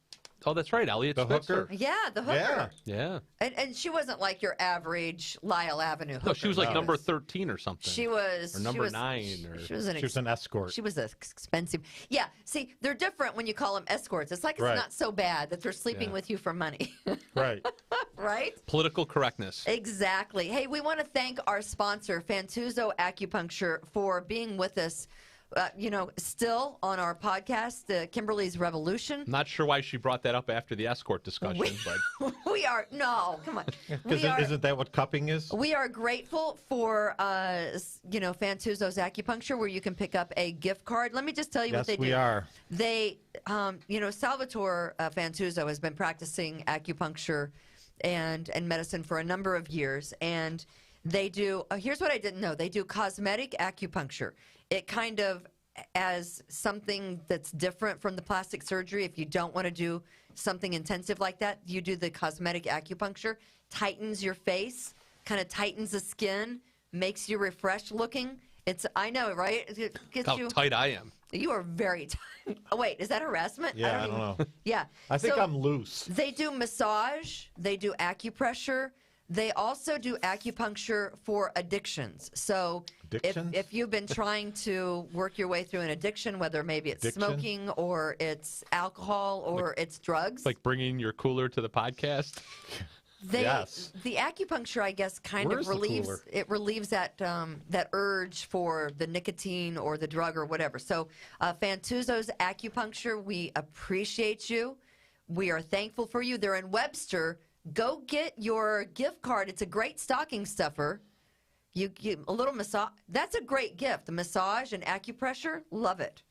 [SPEAKER 4] right. Elliot
[SPEAKER 2] The
[SPEAKER 4] Spitzer.
[SPEAKER 2] hooker?
[SPEAKER 3] Yeah, the hooker.
[SPEAKER 2] Yeah.
[SPEAKER 4] Yeah.
[SPEAKER 3] And she wasn't like your average Lyle Avenue hooker.
[SPEAKER 4] No, she was like number 13 or something.
[SPEAKER 3] She was.
[SPEAKER 4] Or
[SPEAKER 3] she
[SPEAKER 4] number
[SPEAKER 3] was,
[SPEAKER 4] 9. Or...
[SPEAKER 3] She was an.
[SPEAKER 2] She was an escort.
[SPEAKER 3] She was expensive. Yeah. See, they're different when you call them escorts. It's like it's
[SPEAKER 2] Right.
[SPEAKER 3] not so bad that they're sleeping
[SPEAKER 4] Yeah.
[SPEAKER 3] with you for money.
[SPEAKER 2] Right.
[SPEAKER 3] Right?
[SPEAKER 4] Political correctness.
[SPEAKER 3] Exactly. Hey, we want to thank our sponsor, Fantuzzo Acupuncture, for being with us. Still on our podcast, Kimberly's Revolution.
[SPEAKER 4] I'm not sure why she brought that up after the escort discussion, but
[SPEAKER 3] We are come on.
[SPEAKER 2] Because isn't that what cupping is?
[SPEAKER 3] We are grateful for Fantuzzo's Acupuncture, where you can pick up a gift card. Let me just tell you what
[SPEAKER 2] Yes,
[SPEAKER 3] they do.
[SPEAKER 2] we are.
[SPEAKER 3] They, Salvatore Fantuzzo has been practicing acupuncture and medicine for a number of years, and they do. Here's what I didn't know: they do cosmetic acupuncture. It kind of as something that's different from the plastic surgery. If you don't want to do something intensive like that, you do the cosmetic acupuncture. Tightens your face, kind of tightens the skin, makes you refreshed looking. I know, right? It gets
[SPEAKER 4] how
[SPEAKER 3] you.
[SPEAKER 4] tight I am.
[SPEAKER 3] You are very tight. Oh, wait, is that harassment?
[SPEAKER 2] Yeah, I don't know.
[SPEAKER 3] Yeah.
[SPEAKER 2] I think
[SPEAKER 3] So
[SPEAKER 2] I'm loose.
[SPEAKER 3] They do massage. They do acupressure. They also do acupuncture for addictions. So
[SPEAKER 2] Addictions?
[SPEAKER 3] if you've been trying to work your way through an addiction, whether maybe it's
[SPEAKER 2] Addiction?
[SPEAKER 3] smoking or it's alcohol or it's drugs,
[SPEAKER 4] Like bringing your cooler to the podcast.
[SPEAKER 2] Yes.
[SPEAKER 3] the acupuncture, I guess, kind
[SPEAKER 2] Where's
[SPEAKER 3] of
[SPEAKER 2] the
[SPEAKER 3] relieves
[SPEAKER 2] cooler?
[SPEAKER 3] it relieves that urge for the nicotine or the drug or whatever. So Fantuzzo's Acupuncture, we appreciate you. We are thankful for you. They're in Webster. Go get your gift card. It's a great stocking stuffer. You a little massage. That's a great gift. The massage and acupressure, love it.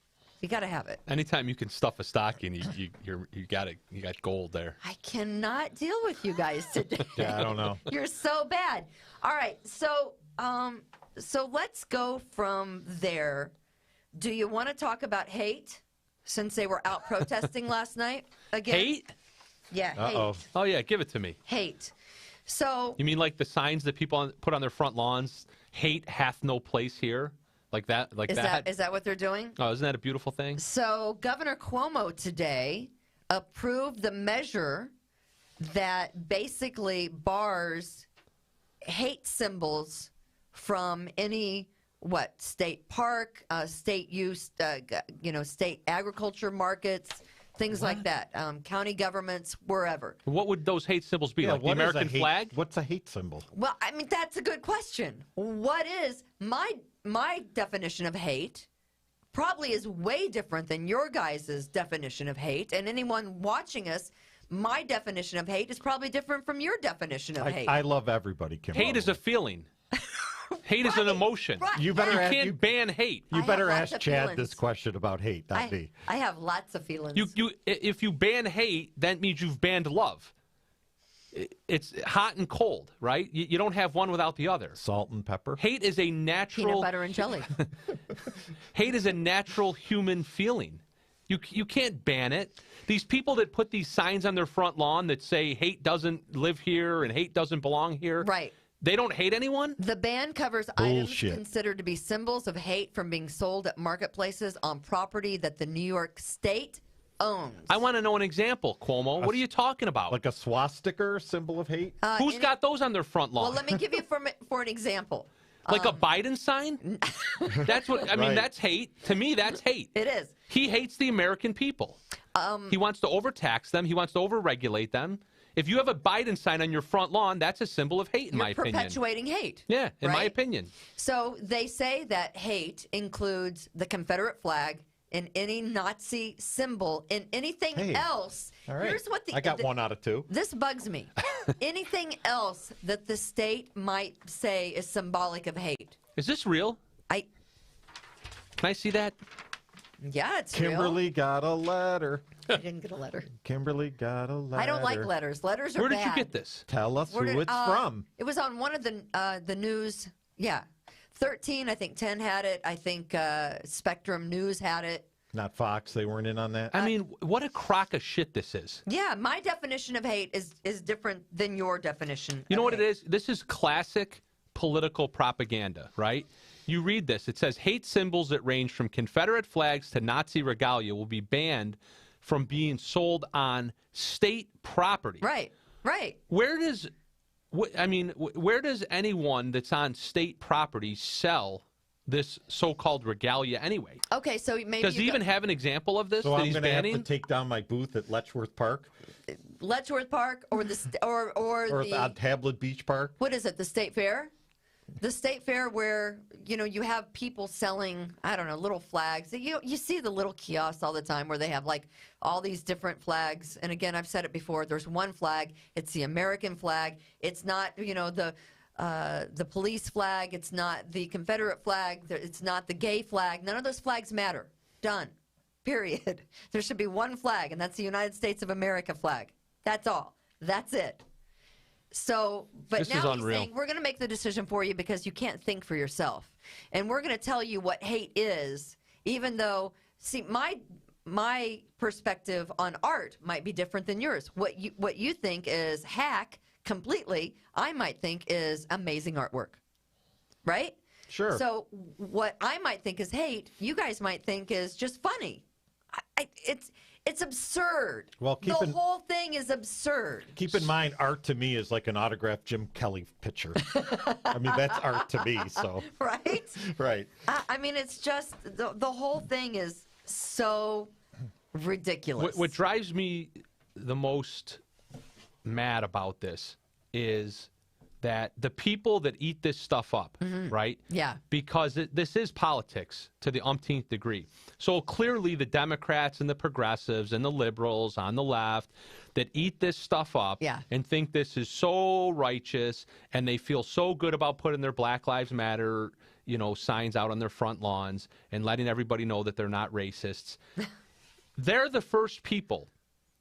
[SPEAKER 3] You got to have it.
[SPEAKER 4] Anytime you can stuff a stocking, you got gold there.
[SPEAKER 3] I cannot deal with you guys today.
[SPEAKER 2] Yeah, I don't know.
[SPEAKER 3] You're so bad. All right, so let's go from there. Do you want to talk about hate, since they were out protesting last night again?
[SPEAKER 4] Hate?
[SPEAKER 3] Yeah,
[SPEAKER 2] Uh-oh.
[SPEAKER 3] hate.
[SPEAKER 4] Oh yeah, give it to me.
[SPEAKER 3] Hate. So
[SPEAKER 4] You mean like the signs that people put on their front lawns? Hate hath no place here. Like that. Like
[SPEAKER 3] is that what they're doing?
[SPEAKER 4] Oh, isn't that a beautiful thing?
[SPEAKER 3] So Governor Cuomo today approved the measure that basically bars hate symbols from any state park, state use, state agriculture markets, things like that, county governments, wherever.
[SPEAKER 4] What would those hate symbols be? Like the
[SPEAKER 2] what is a
[SPEAKER 4] American
[SPEAKER 2] hate-
[SPEAKER 4] flag?
[SPEAKER 2] What's a hate symbol?
[SPEAKER 3] Well, I mean, that's a good question. What is my definition of hate? Probably is way different than your guys' definition of hate. And anyone watching us, my definition of hate is probably different from your definition of hate.
[SPEAKER 2] I love everybody, Kimberly.
[SPEAKER 4] Hate is a feeling. Hate is an emotion.
[SPEAKER 3] right.
[SPEAKER 2] You better ask,
[SPEAKER 4] can't ban hate.
[SPEAKER 2] you
[SPEAKER 3] I
[SPEAKER 2] better
[SPEAKER 3] have lots
[SPEAKER 2] ask
[SPEAKER 3] of
[SPEAKER 2] Chad
[SPEAKER 3] feelings.
[SPEAKER 2] this question about hate, not me.
[SPEAKER 3] I have lots of feelings.
[SPEAKER 4] If you ban hate, that means you've banned love. It's hot and cold, right? You don't have one without the other.
[SPEAKER 2] Salt and pepper.
[SPEAKER 4] Hate is a
[SPEAKER 3] Peanut
[SPEAKER 4] natural.
[SPEAKER 3] butter and jelly.
[SPEAKER 4] Hate is a natural human feeling. You can't ban it. These people that put these signs on their front lawn that say hate doesn't live here and hate doesn't belong here.
[SPEAKER 3] Right.
[SPEAKER 4] They don't hate anyone?
[SPEAKER 3] The ban covers
[SPEAKER 2] Bullshit.
[SPEAKER 3] items considered to be symbols of hate from being sold at marketplaces on property that the New York State owns.
[SPEAKER 4] I want to know an example, Cuomo. What are you talking about?
[SPEAKER 2] Like a swastika symbol of hate?
[SPEAKER 4] Who's got those on their front lawn?
[SPEAKER 3] Well, let me give you for an example.
[SPEAKER 4] Like a Biden sign? That's what I mean.
[SPEAKER 2] Right.
[SPEAKER 4] That's hate. To me, that's hate.
[SPEAKER 3] It is.
[SPEAKER 4] He hates the American people. He wants to overtax them. He wants to overregulate them. If you have a Biden sign on your front lawn, that's a symbol of hate, in my opinion.
[SPEAKER 3] You're perpetuating hate.
[SPEAKER 4] Yeah, in my
[SPEAKER 3] right?
[SPEAKER 4] opinion.
[SPEAKER 3] So they say that hate includes the Confederate flag and any Nazi symbol and anything else.
[SPEAKER 2] All right.
[SPEAKER 3] Here's what
[SPEAKER 2] I got 1 out of 2.
[SPEAKER 3] This bugs me. Anything else that the state might say is symbolic of hate.
[SPEAKER 4] Is this real? Can I see that?
[SPEAKER 3] Yeah, it's
[SPEAKER 2] Kimberly
[SPEAKER 3] real.
[SPEAKER 2] got a letter.
[SPEAKER 3] I didn't get a letter.
[SPEAKER 2] Kimberly got a letter.
[SPEAKER 3] I don't like letters. Letters are
[SPEAKER 4] Where did
[SPEAKER 3] bad.
[SPEAKER 4] you get this?
[SPEAKER 2] Tell us
[SPEAKER 3] Where
[SPEAKER 2] who
[SPEAKER 3] did-
[SPEAKER 2] it's from.
[SPEAKER 3] It was on one of the news. Yeah, 13. I think 10 had it. I think Spectrum News had it.
[SPEAKER 2] Not Fox. They weren't in on that.
[SPEAKER 4] I mean, what a crock of shit this is.
[SPEAKER 3] Yeah, my definition of hate is different than your definition.
[SPEAKER 4] You know
[SPEAKER 3] of
[SPEAKER 4] what
[SPEAKER 3] hate.
[SPEAKER 4] it is? This is classic political propaganda, right? You read this. It says hate symbols that range from Confederate flags to Nazi regalia will be banned from being sold on state property.
[SPEAKER 3] Right.
[SPEAKER 4] Where does anyone that's on state property sell this so-called regalia anyway?
[SPEAKER 3] Okay, so maybe
[SPEAKER 4] Does he even have an example of this
[SPEAKER 2] So
[SPEAKER 4] that
[SPEAKER 2] I'm
[SPEAKER 4] he's
[SPEAKER 2] going to have
[SPEAKER 4] banning?
[SPEAKER 2] to take down my booth at Letchworth Park
[SPEAKER 3] Letchworth Park or
[SPEAKER 2] or
[SPEAKER 3] the
[SPEAKER 2] at Tablet Beach Park.
[SPEAKER 3] what is it? The State Fair? The State Fair where, you have people selling, I don't know, little flags. You see the little kiosks all the time where they have like all these different flags. And again, I've said it before, there's one flag. It's the American flag. It's not, the police flag. It's not the Confederate flag. It's not the gay flag. None of those flags matter. Done. Period. There should be one flag, and that's the United States of America flag. That's all. That's it. So, but
[SPEAKER 4] This is
[SPEAKER 3] now he's
[SPEAKER 4] unreal.
[SPEAKER 3] saying we're going to make the decision for you because you can't think for yourself, and we're going to tell you what hate is. Even though, see, my perspective on art might be different than yours. What you think is hack completely, I might think is amazing artwork, right?
[SPEAKER 2] Sure.
[SPEAKER 3] So what I might think is hate, you guys might think is just funny. It's absurd.
[SPEAKER 2] Well,
[SPEAKER 3] the whole thing is absurd.
[SPEAKER 2] Keep in mind, art to me is like an autographed Jim Kelly picture. I mean, that's art to me. So
[SPEAKER 3] Right?
[SPEAKER 2] right.
[SPEAKER 3] I mean, it's just the whole thing is so ridiculous.
[SPEAKER 4] What drives me the most mad about this is that the people that eat this stuff up, right?
[SPEAKER 3] Yeah.
[SPEAKER 4] Because this is politics to the umpteenth degree. So clearly the Democrats and the progressives and the liberals on the left that eat this stuff up and think this is so righteous and they feel so good about putting their Black Lives Matter, signs out on their front lawns and letting everybody know that they're not racists. They're the first people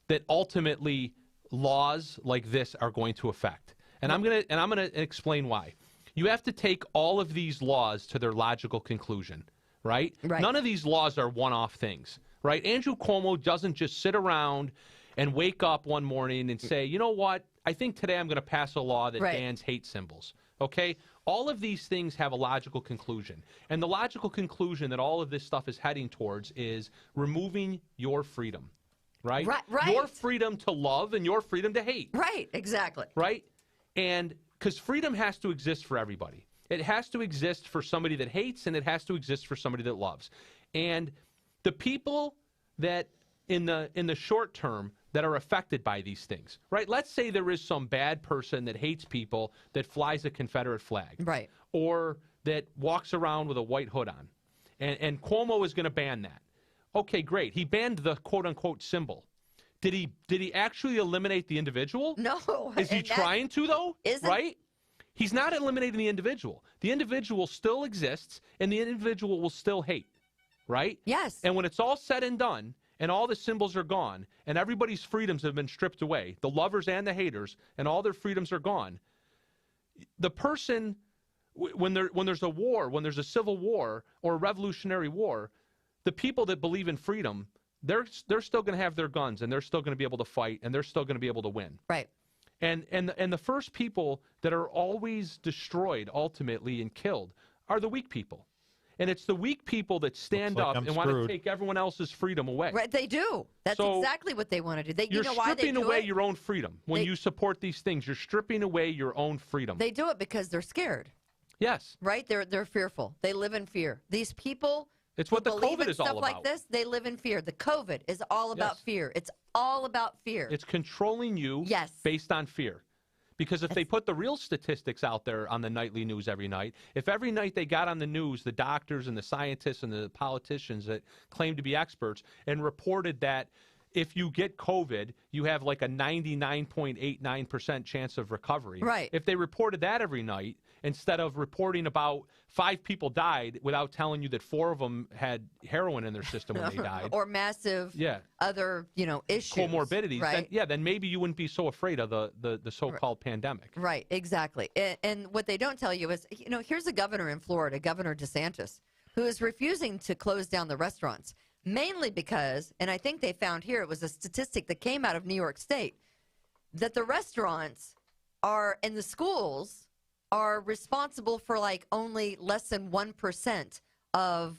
[SPEAKER 4] that ultimately laws like this are going to affect. And I'm gonna explain why. You have to take all of these laws to their logical conclusion, right? None of these laws are one-off things, right? Andrew Cuomo doesn't just sit around and wake up one morning and say, you know what? I think today I'm going to pass a law that bans hate symbols. Okay? All of these things have a logical conclusion. And the logical conclusion that all of this stuff is heading towards is removing your freedom, right?
[SPEAKER 3] Right.
[SPEAKER 4] Your freedom to love and your freedom to hate.
[SPEAKER 3] Right, exactly.
[SPEAKER 4] Right? And because freedom has to exist for everybody. It has to exist for somebody that hates, and it has to exist for somebody that loves. And the people that in the short term that are affected by these things, right? Let's say there is some bad person that hates people that flies a Confederate flag.
[SPEAKER 3] Right.
[SPEAKER 4] Or that walks around with a white hood on. And Cuomo is going to ban that. Okay, great. He banned the quote-unquote symbol. Did he actually eliminate the individual?
[SPEAKER 3] No.
[SPEAKER 4] Is he trying to, though? Right? He's not eliminating the individual. The individual still exists, and the individual will still hate, right?
[SPEAKER 3] Yes.
[SPEAKER 4] And when it's all said and done, and all the symbols are gone, and everybody's freedoms have been stripped away, the lovers and the haters, and all their freedoms are gone, the person, when there's a war, when there's a civil war or a revolutionary war, the people that believe in freedom, they're still going to have their guns, and they're still going to be able to fight, and they're still going to be able to win.
[SPEAKER 3] Right.
[SPEAKER 4] And the first people that are always destroyed ultimately and killed are the weak people. And it's the weak people that stand up and want to take everyone else's freedom away.
[SPEAKER 3] Right, they do. That's exactly what they want to do.
[SPEAKER 4] You're stripping away
[SPEAKER 3] it?
[SPEAKER 4] your own freedom. When you support these things, you're stripping away your own freedom.
[SPEAKER 3] They do it because they're scared.
[SPEAKER 4] Yes.
[SPEAKER 3] Right? They're fearful. They live in fear. These people
[SPEAKER 4] It's what the
[SPEAKER 3] who believe
[SPEAKER 4] COVID
[SPEAKER 3] in
[SPEAKER 4] is all
[SPEAKER 3] stuff like
[SPEAKER 4] about.
[SPEAKER 3] this, they live in fear. The COVID is all about
[SPEAKER 4] Yes.
[SPEAKER 3] fear. It's all about fear.
[SPEAKER 4] It's controlling you
[SPEAKER 3] Yes.
[SPEAKER 4] based on fear. Because if they put the real statistics out there on the nightly news every night, if every night they got on the news, the doctors and the scientists and the politicians that claim to be experts and reported that if you get COVID, you have like a 99.89% chance of recovery.
[SPEAKER 3] Right.
[SPEAKER 4] If they reported that every night, instead of reporting about 5 people died without telling you that 4 of them had heroin in their system when they died.
[SPEAKER 3] or massive other, issues.
[SPEAKER 4] Comorbidities.
[SPEAKER 3] Right?
[SPEAKER 4] Then maybe you wouldn't be so afraid of the so-called pandemic.
[SPEAKER 3] Right, exactly. And what they don't tell you is, here's a governor in Florida, Governor DeSantis, who is refusing to close down the restaurants, mainly because, and I think they found here, it was a statistic that came out of New York State, that the restaurants and the schools are responsible for like only less than 1% of,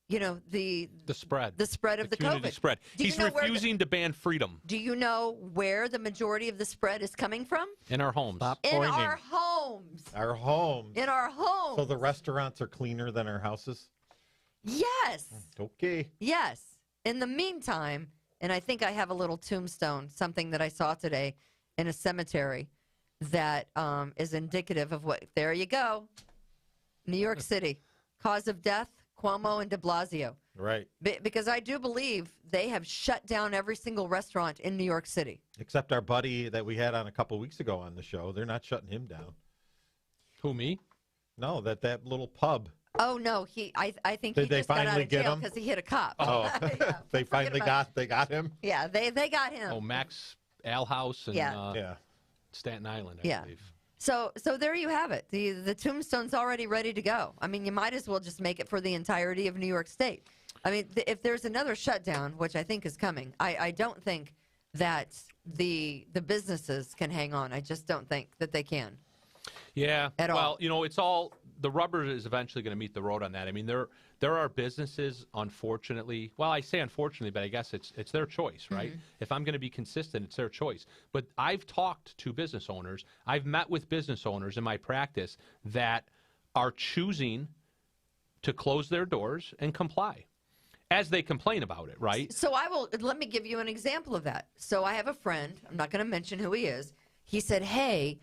[SPEAKER 3] the
[SPEAKER 4] spread.
[SPEAKER 3] The spread of the
[SPEAKER 4] community
[SPEAKER 3] COVID.
[SPEAKER 4] spread.
[SPEAKER 3] Do you
[SPEAKER 4] He's
[SPEAKER 3] know where
[SPEAKER 4] refusing to ban freedom
[SPEAKER 3] Do you know where the majority of the spread is coming from?
[SPEAKER 4] in our homes.
[SPEAKER 2] Stop
[SPEAKER 3] In
[SPEAKER 2] pointing.
[SPEAKER 3] our homes.
[SPEAKER 2] Our homes.
[SPEAKER 3] In our homes.
[SPEAKER 2] So the restaurants are cleaner than our houses?
[SPEAKER 3] Yes.
[SPEAKER 2] Okay.
[SPEAKER 3] Yes. In the meantime, and I think I have a little tombstone, something that I saw today in a cemetery that is indicative of what. There you go. New York City. Cause of death, Cuomo and de Blasio.
[SPEAKER 2] Right.
[SPEAKER 3] Because I do believe they have shut down every single restaurant in New York City.
[SPEAKER 2] Except our buddy that we had on a couple weeks ago on the show. They're not shutting him down.
[SPEAKER 4] Who, me?
[SPEAKER 2] No, that little pub.
[SPEAKER 3] Oh, no. I think
[SPEAKER 2] Did
[SPEAKER 3] he
[SPEAKER 2] they
[SPEAKER 3] just got out
[SPEAKER 2] finally
[SPEAKER 3] of
[SPEAKER 2] get
[SPEAKER 3] jail
[SPEAKER 2] him?
[SPEAKER 3] because he hit a cop.
[SPEAKER 2] Oh,
[SPEAKER 3] Yeah,
[SPEAKER 2] they
[SPEAKER 3] forget
[SPEAKER 2] finally
[SPEAKER 3] about
[SPEAKER 2] got him?
[SPEAKER 3] Yeah, they got him.
[SPEAKER 4] Oh, Max Alhouse and
[SPEAKER 2] Yeah.
[SPEAKER 4] Staten Island, I believe.
[SPEAKER 3] So there you have it. The tombstone's already ready to go. I mean, you might as well just make it for the entirety of New York State. I mean, if there's another shutdown, which I think is coming, I don't think that the businesses can hang on. I just don't think that they can.
[SPEAKER 4] Yeah.
[SPEAKER 3] At all.
[SPEAKER 4] Well, it's all the rubber is eventually going to meet the road on that. I mean, there are businesses, unfortunately. Well, I say unfortunately, but I guess it's their choice, right?
[SPEAKER 3] Mm-hmm.
[SPEAKER 4] If I'm going to be consistent, it's their choice. But I've talked to business owners. I've met with business owners in my practice that are choosing to close their doors and comply as they complain about it, right?
[SPEAKER 3] So let me give you an example of that. So I have a friend, I'm not going to mention who he is. He said, hey,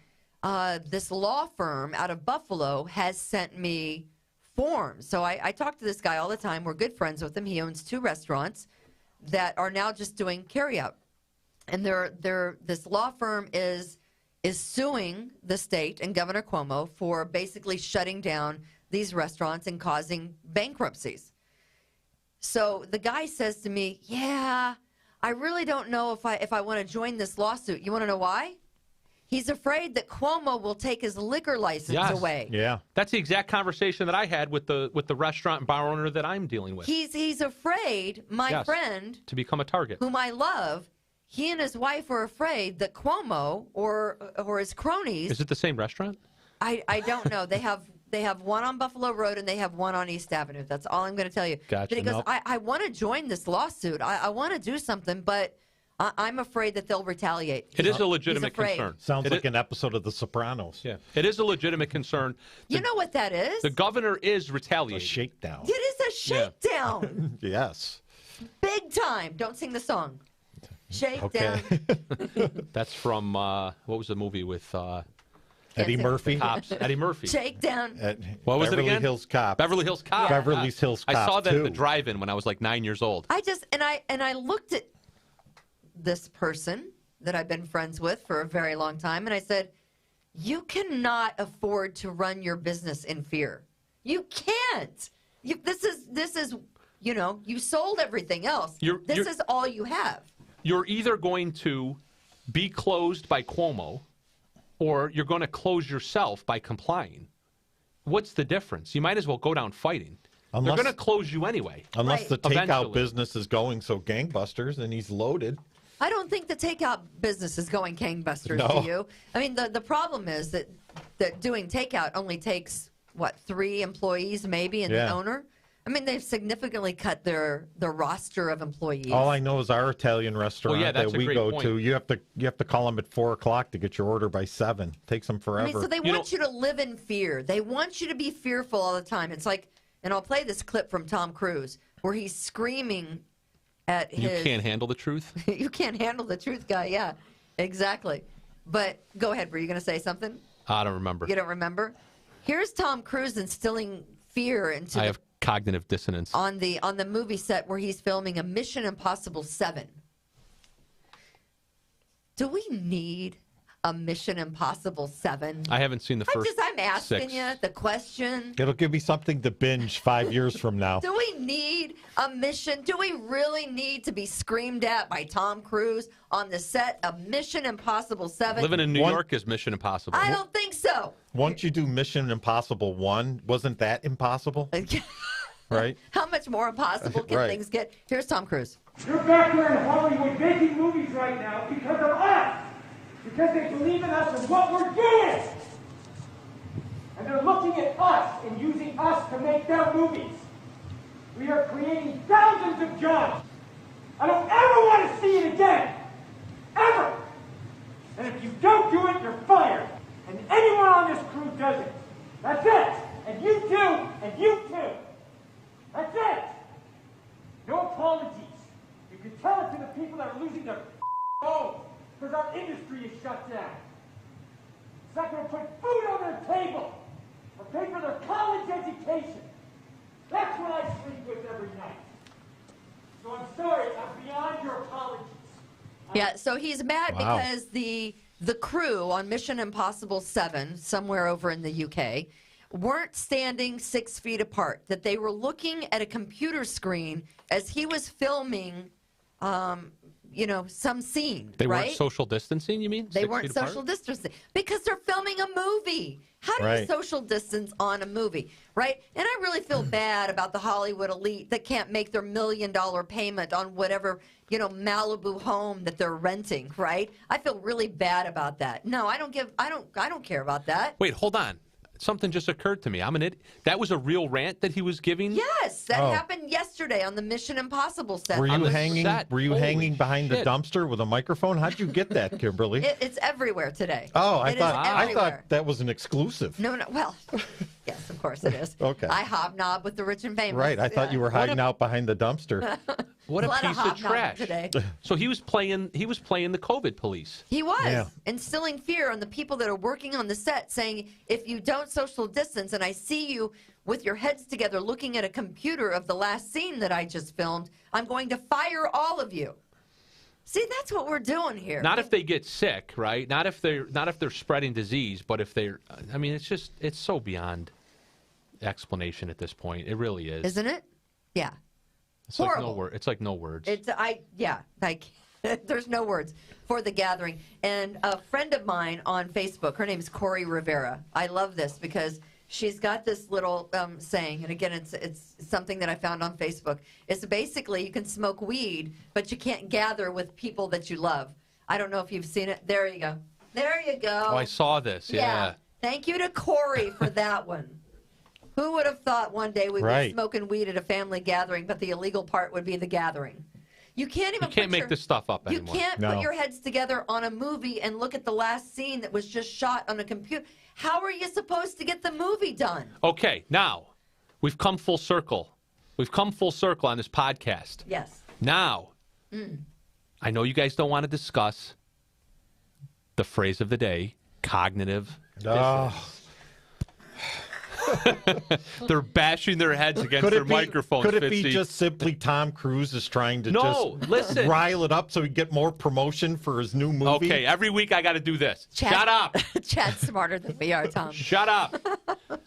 [SPEAKER 3] this law firm out of Buffalo has sent me forms. So I talk to this guy all the time. We're good friends with him. He owns 2 restaurants that are now just doing carryout. And this law firm is suing the state and Governor Cuomo for basically shutting down these restaurants and causing bankruptcies. So the guy says to me, yeah, I really don't know if I want to join this lawsuit. You want to know why? He's afraid that Cuomo will take his liquor license away.
[SPEAKER 2] Yeah.
[SPEAKER 4] That's the exact conversation that I had with the restaurant and bar owner that I'm dealing with.
[SPEAKER 3] He's afraid, my friend,
[SPEAKER 4] to become a target.
[SPEAKER 3] whom I love, he and his wife are afraid that Cuomo or his cronies.
[SPEAKER 4] Is it the same restaurant?
[SPEAKER 3] I don't know. They have one on Buffalo Road and they have one on East Avenue. That's all I'm going to tell you.
[SPEAKER 4] Gotcha.
[SPEAKER 3] But he goes,
[SPEAKER 4] Nope.
[SPEAKER 3] I want to join this lawsuit. I want to do something, but I'm afraid that they'll retaliate.
[SPEAKER 4] It is a legitimate
[SPEAKER 3] He's afraid.
[SPEAKER 4] concern.
[SPEAKER 2] Sounds
[SPEAKER 4] It
[SPEAKER 2] like
[SPEAKER 4] is-
[SPEAKER 2] an episode of The Sopranos.
[SPEAKER 4] Yeah, it is a legitimate concern.
[SPEAKER 3] You know what that is?
[SPEAKER 4] The governor is
[SPEAKER 2] A
[SPEAKER 4] retaliating.
[SPEAKER 2] shakedown.
[SPEAKER 3] It is a shakedown.
[SPEAKER 2] Yes.
[SPEAKER 3] Big time. Don't sing the song. Shakedown.
[SPEAKER 2] Okay.
[SPEAKER 4] That's from what was the movie with
[SPEAKER 2] Eddie Murphy.
[SPEAKER 4] cops? Eddie Murphy.
[SPEAKER 3] Shakedown.
[SPEAKER 4] What was
[SPEAKER 2] Beverly
[SPEAKER 4] it again?
[SPEAKER 2] Hills Cop.
[SPEAKER 4] Beverly Hills Cop.
[SPEAKER 2] Beverly Hills
[SPEAKER 4] I
[SPEAKER 2] Cop
[SPEAKER 4] saw that at the
[SPEAKER 2] 2.
[SPEAKER 4] drive-in when I was like 9 years old.
[SPEAKER 3] I looked at this person that I've been friends with for a very long time, and I said, you cannot afford to run your business in fear. You can't. This is you sold everything else. This is all you have.
[SPEAKER 4] You're either going to be closed by Cuomo, or you're going to close yourself by complying. What's the difference? You might as well go down fighting. They're going to close you anyway.
[SPEAKER 2] Unless
[SPEAKER 3] Right.
[SPEAKER 2] the takeout
[SPEAKER 4] Eventually.
[SPEAKER 2] business is going so gangbusters and he's loaded.
[SPEAKER 3] I don't think the takeout business is going gangbusters
[SPEAKER 2] No.
[SPEAKER 3] to you. I mean, the problem is that doing takeout only takes, 3 employees maybe and
[SPEAKER 2] Yeah.
[SPEAKER 3] the owner? I mean, they've significantly cut their roster of employees.
[SPEAKER 2] All I know is our Italian restaurant
[SPEAKER 4] that's
[SPEAKER 2] that
[SPEAKER 4] a
[SPEAKER 2] we
[SPEAKER 4] great
[SPEAKER 2] go
[SPEAKER 4] point.
[SPEAKER 2] to. You have to call them at 4:00 to get your order by 7. Takes them
[SPEAKER 3] I
[SPEAKER 2] forever.
[SPEAKER 3] mean, so they want you to live in fear. They want you to be fearful all the time. It's like, and I'll play this clip from Tom Cruise where he's screaming at his.
[SPEAKER 4] You can't handle the truth.
[SPEAKER 3] You can't handle the truth, guy. Yeah, exactly. But go ahead. Were you going to say something?
[SPEAKER 4] I don't remember.
[SPEAKER 3] You don't remember? Here's Tom Cruise instilling fear into
[SPEAKER 4] I have cognitive dissonance.
[SPEAKER 3] on the movie set where he's filming a Mission Impossible 7. Do we need a Mission Impossible 7?
[SPEAKER 4] I haven't seen the first.
[SPEAKER 3] I'm asking
[SPEAKER 4] 6.
[SPEAKER 3] you the question.
[SPEAKER 2] It'll give me something to binge 5 years from now.
[SPEAKER 3] Do we need a mission? Do we really need to be screamed at by Tom Cruise on the set of Mission Impossible 7?
[SPEAKER 4] Living in New York is Mission Impossible.
[SPEAKER 3] I don't think so.
[SPEAKER 2] Once you do Mission Impossible 1, wasn't that impossible? Right?
[SPEAKER 3] How much more impossible can
[SPEAKER 2] Right.
[SPEAKER 3] things get? Here's Tom Cruise.
[SPEAKER 7] You're back there in Hollywood making movies right now because of us. Because they believe in us and what we're doing. And they're looking at us and using us to make their movies. We are creating thousands of jobs. I don't ever want to see it again. Ever. And if you don't do it, you're fired. And anyone on this crew does it. That's it. And you too, and you too. That's it. No apologies. You can tell it to the people that are losing their homes because our industry is shut down. It's not going to put food on their table or pay for their college education. That's what I sleep with every night. So I'm sorry, I'm beyond your apologies.
[SPEAKER 3] Yeah, so he's mad
[SPEAKER 2] Wow.
[SPEAKER 3] because the crew on Mission Impossible 7, somewhere over in the UK, weren't standing 6 feet apart, that they were looking at a computer screen as he was filming, some scene,
[SPEAKER 4] They
[SPEAKER 3] right?
[SPEAKER 4] weren't social distancing, you mean?
[SPEAKER 3] They
[SPEAKER 4] 6
[SPEAKER 3] weren't
[SPEAKER 4] feet apart?
[SPEAKER 3] social distancing because they're filming a movie. How do you
[SPEAKER 2] Right.
[SPEAKER 3] social distance on a movie, right? And I really feel bad about the Hollywood elite that can't make their $1 million payment on whatever, Malibu home that they're renting, right? I feel really bad about that. No, I don't care about that.
[SPEAKER 4] Wait, hold on. Something just occurred to me. I'm an idiot. That was a real rant that he was giving?
[SPEAKER 3] Yes, that
[SPEAKER 2] Oh.
[SPEAKER 3] happened yesterday on the Mission Impossible set.
[SPEAKER 2] Were
[SPEAKER 4] On
[SPEAKER 2] you
[SPEAKER 4] the
[SPEAKER 2] hanging?
[SPEAKER 4] set.
[SPEAKER 2] Were you
[SPEAKER 4] Holy
[SPEAKER 2] hanging behind the
[SPEAKER 4] shit.
[SPEAKER 2] dumpster with a microphone? How'd you get that, Kimberly?
[SPEAKER 3] It's everywhere today.
[SPEAKER 2] Oh, I
[SPEAKER 3] It is
[SPEAKER 2] thought
[SPEAKER 3] everywhere.
[SPEAKER 2] that was an exclusive.
[SPEAKER 3] No, well, yes, of course it is.
[SPEAKER 2] Okay.
[SPEAKER 3] I hobnob with the rich and famous.
[SPEAKER 2] Right. I thought you were hiding out behind the dumpster.
[SPEAKER 4] What
[SPEAKER 3] A
[SPEAKER 4] a
[SPEAKER 3] lot of
[SPEAKER 4] piece of
[SPEAKER 3] hobnobbing
[SPEAKER 4] trash.
[SPEAKER 3] today.
[SPEAKER 4] So he was playing the COVID police.
[SPEAKER 3] He was
[SPEAKER 2] Yeah.
[SPEAKER 3] instilling fear on the people that are working on the set, saying, if you don't social distance and I see you with your heads together looking at a computer of the last scene that I just filmed, I'm going to fire all of you. See, that's what we're doing here.
[SPEAKER 4] Not if they get sick, right? Not if they're spreading disease, but if they're I mean, it's so beyond explanation at this point. It really is.
[SPEAKER 3] Isn't it? Yeah.
[SPEAKER 4] It's like no
[SPEAKER 3] horrible.
[SPEAKER 4] word. It's like no words.
[SPEAKER 3] There's no words for the gathering. And a friend of mine on Facebook, her name is Corey Rivera. I love this because she's got this little saying, and again, it's something that I found on Facebook. It's basically you can smoke weed, but you can't gather with people that you love. I don't know if you've seen it. There you go. There you go.
[SPEAKER 4] Oh, I saw this. Yeah.
[SPEAKER 3] Thank you to Corey for that one. Who would have thought one day we'd
[SPEAKER 2] Right.
[SPEAKER 3] be smoking weed at a family gathering, but the illegal part would be the gathering? You can't even.
[SPEAKER 4] You can't
[SPEAKER 3] put
[SPEAKER 4] make
[SPEAKER 3] your-
[SPEAKER 4] this stuff up
[SPEAKER 3] You
[SPEAKER 4] anymore.
[SPEAKER 3] can't
[SPEAKER 2] No.
[SPEAKER 3] put your heads together on a movie and look at the last scene that was just shot on a computer. How are you supposed to get the movie done?
[SPEAKER 4] Okay, now we've come full circle. We've come full circle on this podcast.
[SPEAKER 3] Yes.
[SPEAKER 4] Now, I know you guys don't want to discuss the phrase of the day, cognitive.
[SPEAKER 2] Oh,
[SPEAKER 4] They're bashing their heads against their microphones.
[SPEAKER 2] Could it be
[SPEAKER 4] Fitzy.
[SPEAKER 2] just simply Tom Cruise is trying to
[SPEAKER 4] No,
[SPEAKER 2] just
[SPEAKER 4] listen.
[SPEAKER 2] rile it up so he get more promotion for his new movie?
[SPEAKER 4] Okay, every week I got to do this.
[SPEAKER 3] Chad-
[SPEAKER 4] Shut up.
[SPEAKER 3] Chad's smarter than we are, Tom.
[SPEAKER 4] Shut up.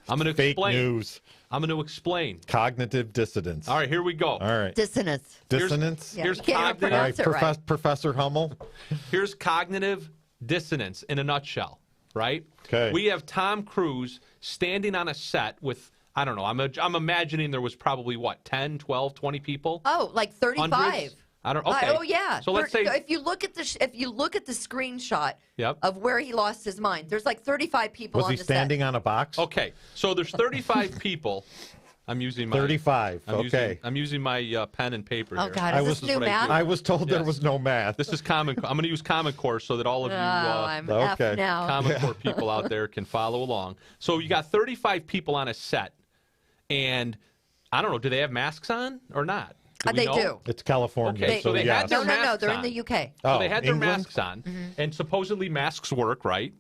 [SPEAKER 4] I'm going to
[SPEAKER 2] Fake
[SPEAKER 4] explain.
[SPEAKER 2] news.
[SPEAKER 4] I'm going to explain.
[SPEAKER 2] Cognitive dissonance.
[SPEAKER 4] All right, here we go.
[SPEAKER 2] All right.
[SPEAKER 3] Dissonance.
[SPEAKER 2] Dissonance.
[SPEAKER 3] Yeah,
[SPEAKER 4] Here's
[SPEAKER 3] you can't even
[SPEAKER 4] cognitive-
[SPEAKER 2] All right,
[SPEAKER 3] pronounce it right.
[SPEAKER 2] Professor Hummel.
[SPEAKER 4] Here's cognitive dissonance in a nutshell, right?
[SPEAKER 2] Okay.
[SPEAKER 4] We have Tom Cruise standing on a set with, I don't know, I'm imagining there was probably, 10, 12, 20 people?
[SPEAKER 3] Oh, like 35.
[SPEAKER 4] Hundreds? I don't. Okay.
[SPEAKER 3] Oh yeah.
[SPEAKER 4] So let's say
[SPEAKER 3] if you look at the screenshot
[SPEAKER 4] Yep.
[SPEAKER 3] of where he lost his mind, there's like 35 people
[SPEAKER 2] Was
[SPEAKER 3] on
[SPEAKER 2] he
[SPEAKER 3] the
[SPEAKER 2] standing on a box?
[SPEAKER 4] Okay, so there's 35 people I'm using my
[SPEAKER 2] 35. Okay.
[SPEAKER 4] I'm using my pen and paper.
[SPEAKER 3] Oh
[SPEAKER 4] here.
[SPEAKER 3] God,
[SPEAKER 2] I
[SPEAKER 3] is this
[SPEAKER 2] was-
[SPEAKER 3] new math?
[SPEAKER 2] I was told there
[SPEAKER 4] Yes.
[SPEAKER 2] was no math.
[SPEAKER 4] This is Common. I'm going to use Common Core so that all of you
[SPEAKER 3] I'm
[SPEAKER 2] okay.
[SPEAKER 3] F now.
[SPEAKER 4] Common Core people out there can follow along. So you got 35 people on a set, and I don't know, do they have masks on or not? Do we
[SPEAKER 3] They
[SPEAKER 4] know?
[SPEAKER 3] do.
[SPEAKER 2] It's California,
[SPEAKER 4] Okay,
[SPEAKER 2] so
[SPEAKER 4] they
[SPEAKER 2] yes.
[SPEAKER 4] had their
[SPEAKER 3] No,
[SPEAKER 4] masks
[SPEAKER 3] they're in
[SPEAKER 4] on.
[SPEAKER 3] the UK.
[SPEAKER 4] So
[SPEAKER 2] Oh,
[SPEAKER 4] they had their
[SPEAKER 2] England?
[SPEAKER 4] masks on,
[SPEAKER 3] Mm-hmm.
[SPEAKER 4] and supposedly masks work, right?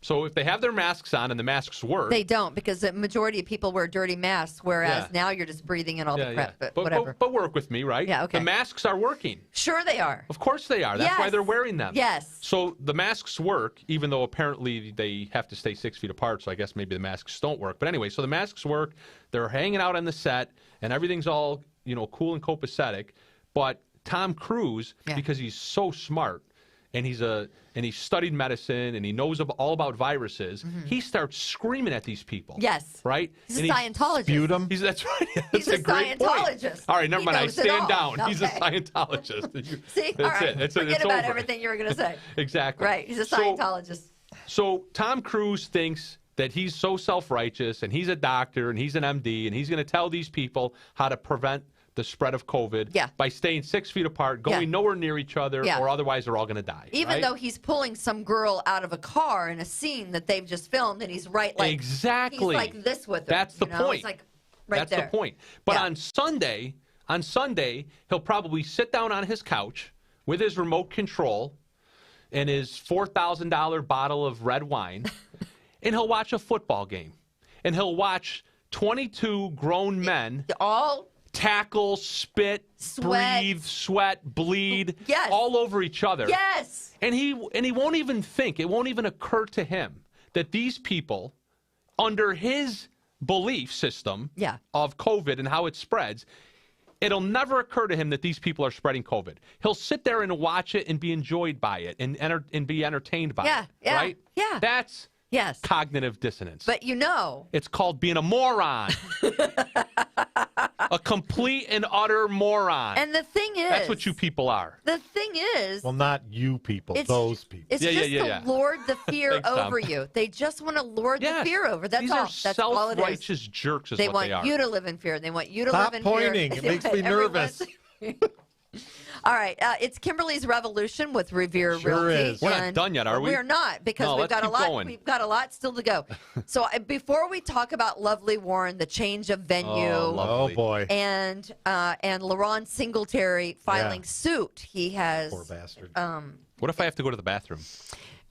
[SPEAKER 4] So if they have their masks on and the masks work,
[SPEAKER 3] They don't, because the majority of people wear dirty masks, whereas
[SPEAKER 4] Yeah.
[SPEAKER 3] now you're just breathing in all the crap. But whatever.
[SPEAKER 4] But work with me, right?
[SPEAKER 3] Yeah, okay.
[SPEAKER 4] The masks are working.
[SPEAKER 3] Sure, they are.
[SPEAKER 4] Of course they are. That's why
[SPEAKER 3] Yes.
[SPEAKER 4] they're wearing them.
[SPEAKER 3] Yes.
[SPEAKER 4] So the masks work, even though apparently they have to stay 6 feet apart. So I guess maybe the masks don't work. But anyway, so the masks work. They're hanging out on the set, and everything's all cool and copacetic. But Tom Cruise,
[SPEAKER 3] Yeah.
[SPEAKER 4] because he's so smart, and he's studied medicine and he knows all about viruses, he starts screaming at these people.
[SPEAKER 3] Yes.
[SPEAKER 4] Right?
[SPEAKER 3] He's
[SPEAKER 4] And
[SPEAKER 3] a Scientologist.
[SPEAKER 2] Spewed 'em?
[SPEAKER 4] That's right.
[SPEAKER 3] He's
[SPEAKER 4] That's
[SPEAKER 3] a
[SPEAKER 4] great point.
[SPEAKER 3] Scientologist.
[SPEAKER 4] All right, never
[SPEAKER 3] He
[SPEAKER 4] mind. I
[SPEAKER 3] knows it
[SPEAKER 4] stand
[SPEAKER 3] all.
[SPEAKER 4] down. He's a
[SPEAKER 3] Okay.
[SPEAKER 4] Scientologist.
[SPEAKER 3] See?
[SPEAKER 4] That's
[SPEAKER 3] All right.
[SPEAKER 4] it. It's
[SPEAKER 3] Forget about
[SPEAKER 4] over.
[SPEAKER 3] everything you were going to say.
[SPEAKER 4] Exactly.
[SPEAKER 3] Right. He's a
[SPEAKER 4] So-
[SPEAKER 3] Scientologist.
[SPEAKER 4] So Tom Cruise thinks that he's so self-righteous, and he's a doctor, and he's an MD, and he's going to tell these people how to prevent the spread of COVID
[SPEAKER 3] Yeah.
[SPEAKER 4] by staying 6 feet apart, going
[SPEAKER 3] Yeah.
[SPEAKER 4] nowhere near each other,
[SPEAKER 3] Yeah.
[SPEAKER 4] or otherwise they're all going to die.
[SPEAKER 3] Even
[SPEAKER 4] right?
[SPEAKER 3] though he's pulling some girl out of a car in a scene that they've just filmed, and he's right like
[SPEAKER 4] Exactly.
[SPEAKER 3] He's like this with her.
[SPEAKER 4] That's the
[SPEAKER 3] you know?
[SPEAKER 4] point.
[SPEAKER 3] It's like right
[SPEAKER 4] That's
[SPEAKER 3] there.
[SPEAKER 4] the point. But
[SPEAKER 3] Yeah.
[SPEAKER 4] on Sunday, he'll probably sit down on his couch with his remote control and his $4,000 bottle of red wine, and he'll watch a football game. And he'll watch 22 grown men
[SPEAKER 3] All
[SPEAKER 4] tackle, spit,
[SPEAKER 3] Sweat.
[SPEAKER 4] breathe, sweat, bleed,
[SPEAKER 3] Yes.
[SPEAKER 4] all over each other.
[SPEAKER 3] yes.
[SPEAKER 4] And he won't even think, it won't even occur to him that these people, under his belief system
[SPEAKER 3] Yeah.
[SPEAKER 4] of COVID and how it spreads, it'll never occur to him that these people are spreading COVID. He'll sit there and watch it and be enjoyed by it and be entertained by
[SPEAKER 3] Yeah,
[SPEAKER 4] it.
[SPEAKER 3] yeah,
[SPEAKER 4] Right?
[SPEAKER 3] yeah.
[SPEAKER 4] That's
[SPEAKER 3] Yes.
[SPEAKER 4] cognitive dissonance.
[SPEAKER 3] But
[SPEAKER 4] It's called being a moron. A complete and utter moron.
[SPEAKER 3] and the thing is,
[SPEAKER 4] That's what you people are.
[SPEAKER 3] The thing is,
[SPEAKER 2] Well, not you people,
[SPEAKER 3] It's-
[SPEAKER 2] those people.
[SPEAKER 3] it's
[SPEAKER 4] Yeah,
[SPEAKER 3] just
[SPEAKER 4] yeah.
[SPEAKER 3] to lord the fear
[SPEAKER 4] Thanks, Tom.
[SPEAKER 3] over you. They just want to lord
[SPEAKER 4] Yes.
[SPEAKER 3] the fear over. That's
[SPEAKER 4] These
[SPEAKER 3] all.
[SPEAKER 4] are
[SPEAKER 3] That's all it is.
[SPEAKER 4] self-righteous jerks is
[SPEAKER 3] They
[SPEAKER 4] what
[SPEAKER 3] want
[SPEAKER 4] they are.
[SPEAKER 3] you to live in fear. They want you to
[SPEAKER 2] Stop
[SPEAKER 3] live in
[SPEAKER 2] pointing.
[SPEAKER 3] fear.
[SPEAKER 2] It makes me
[SPEAKER 3] Everyone-
[SPEAKER 2] nervous.
[SPEAKER 3] All right, it's Kimberly's Revolution with Revere
[SPEAKER 2] Sure
[SPEAKER 3] Realty.
[SPEAKER 2] is.
[SPEAKER 4] We're not
[SPEAKER 3] and
[SPEAKER 4] done yet, are we?
[SPEAKER 3] We're not, because
[SPEAKER 4] No,
[SPEAKER 3] we've
[SPEAKER 4] let's
[SPEAKER 3] got a
[SPEAKER 4] keep
[SPEAKER 3] lot.
[SPEAKER 4] going.
[SPEAKER 3] We've got a lot still to go. So before we talk about Lovely Warren, the change of venue,
[SPEAKER 4] Oh,
[SPEAKER 2] Oh,
[SPEAKER 4] lovely.
[SPEAKER 2] boy.
[SPEAKER 3] and Laurent Singletary filing
[SPEAKER 2] Yeah.
[SPEAKER 3] suit, he has.
[SPEAKER 2] Poor bastard.
[SPEAKER 4] What if I have to go to the bathroom?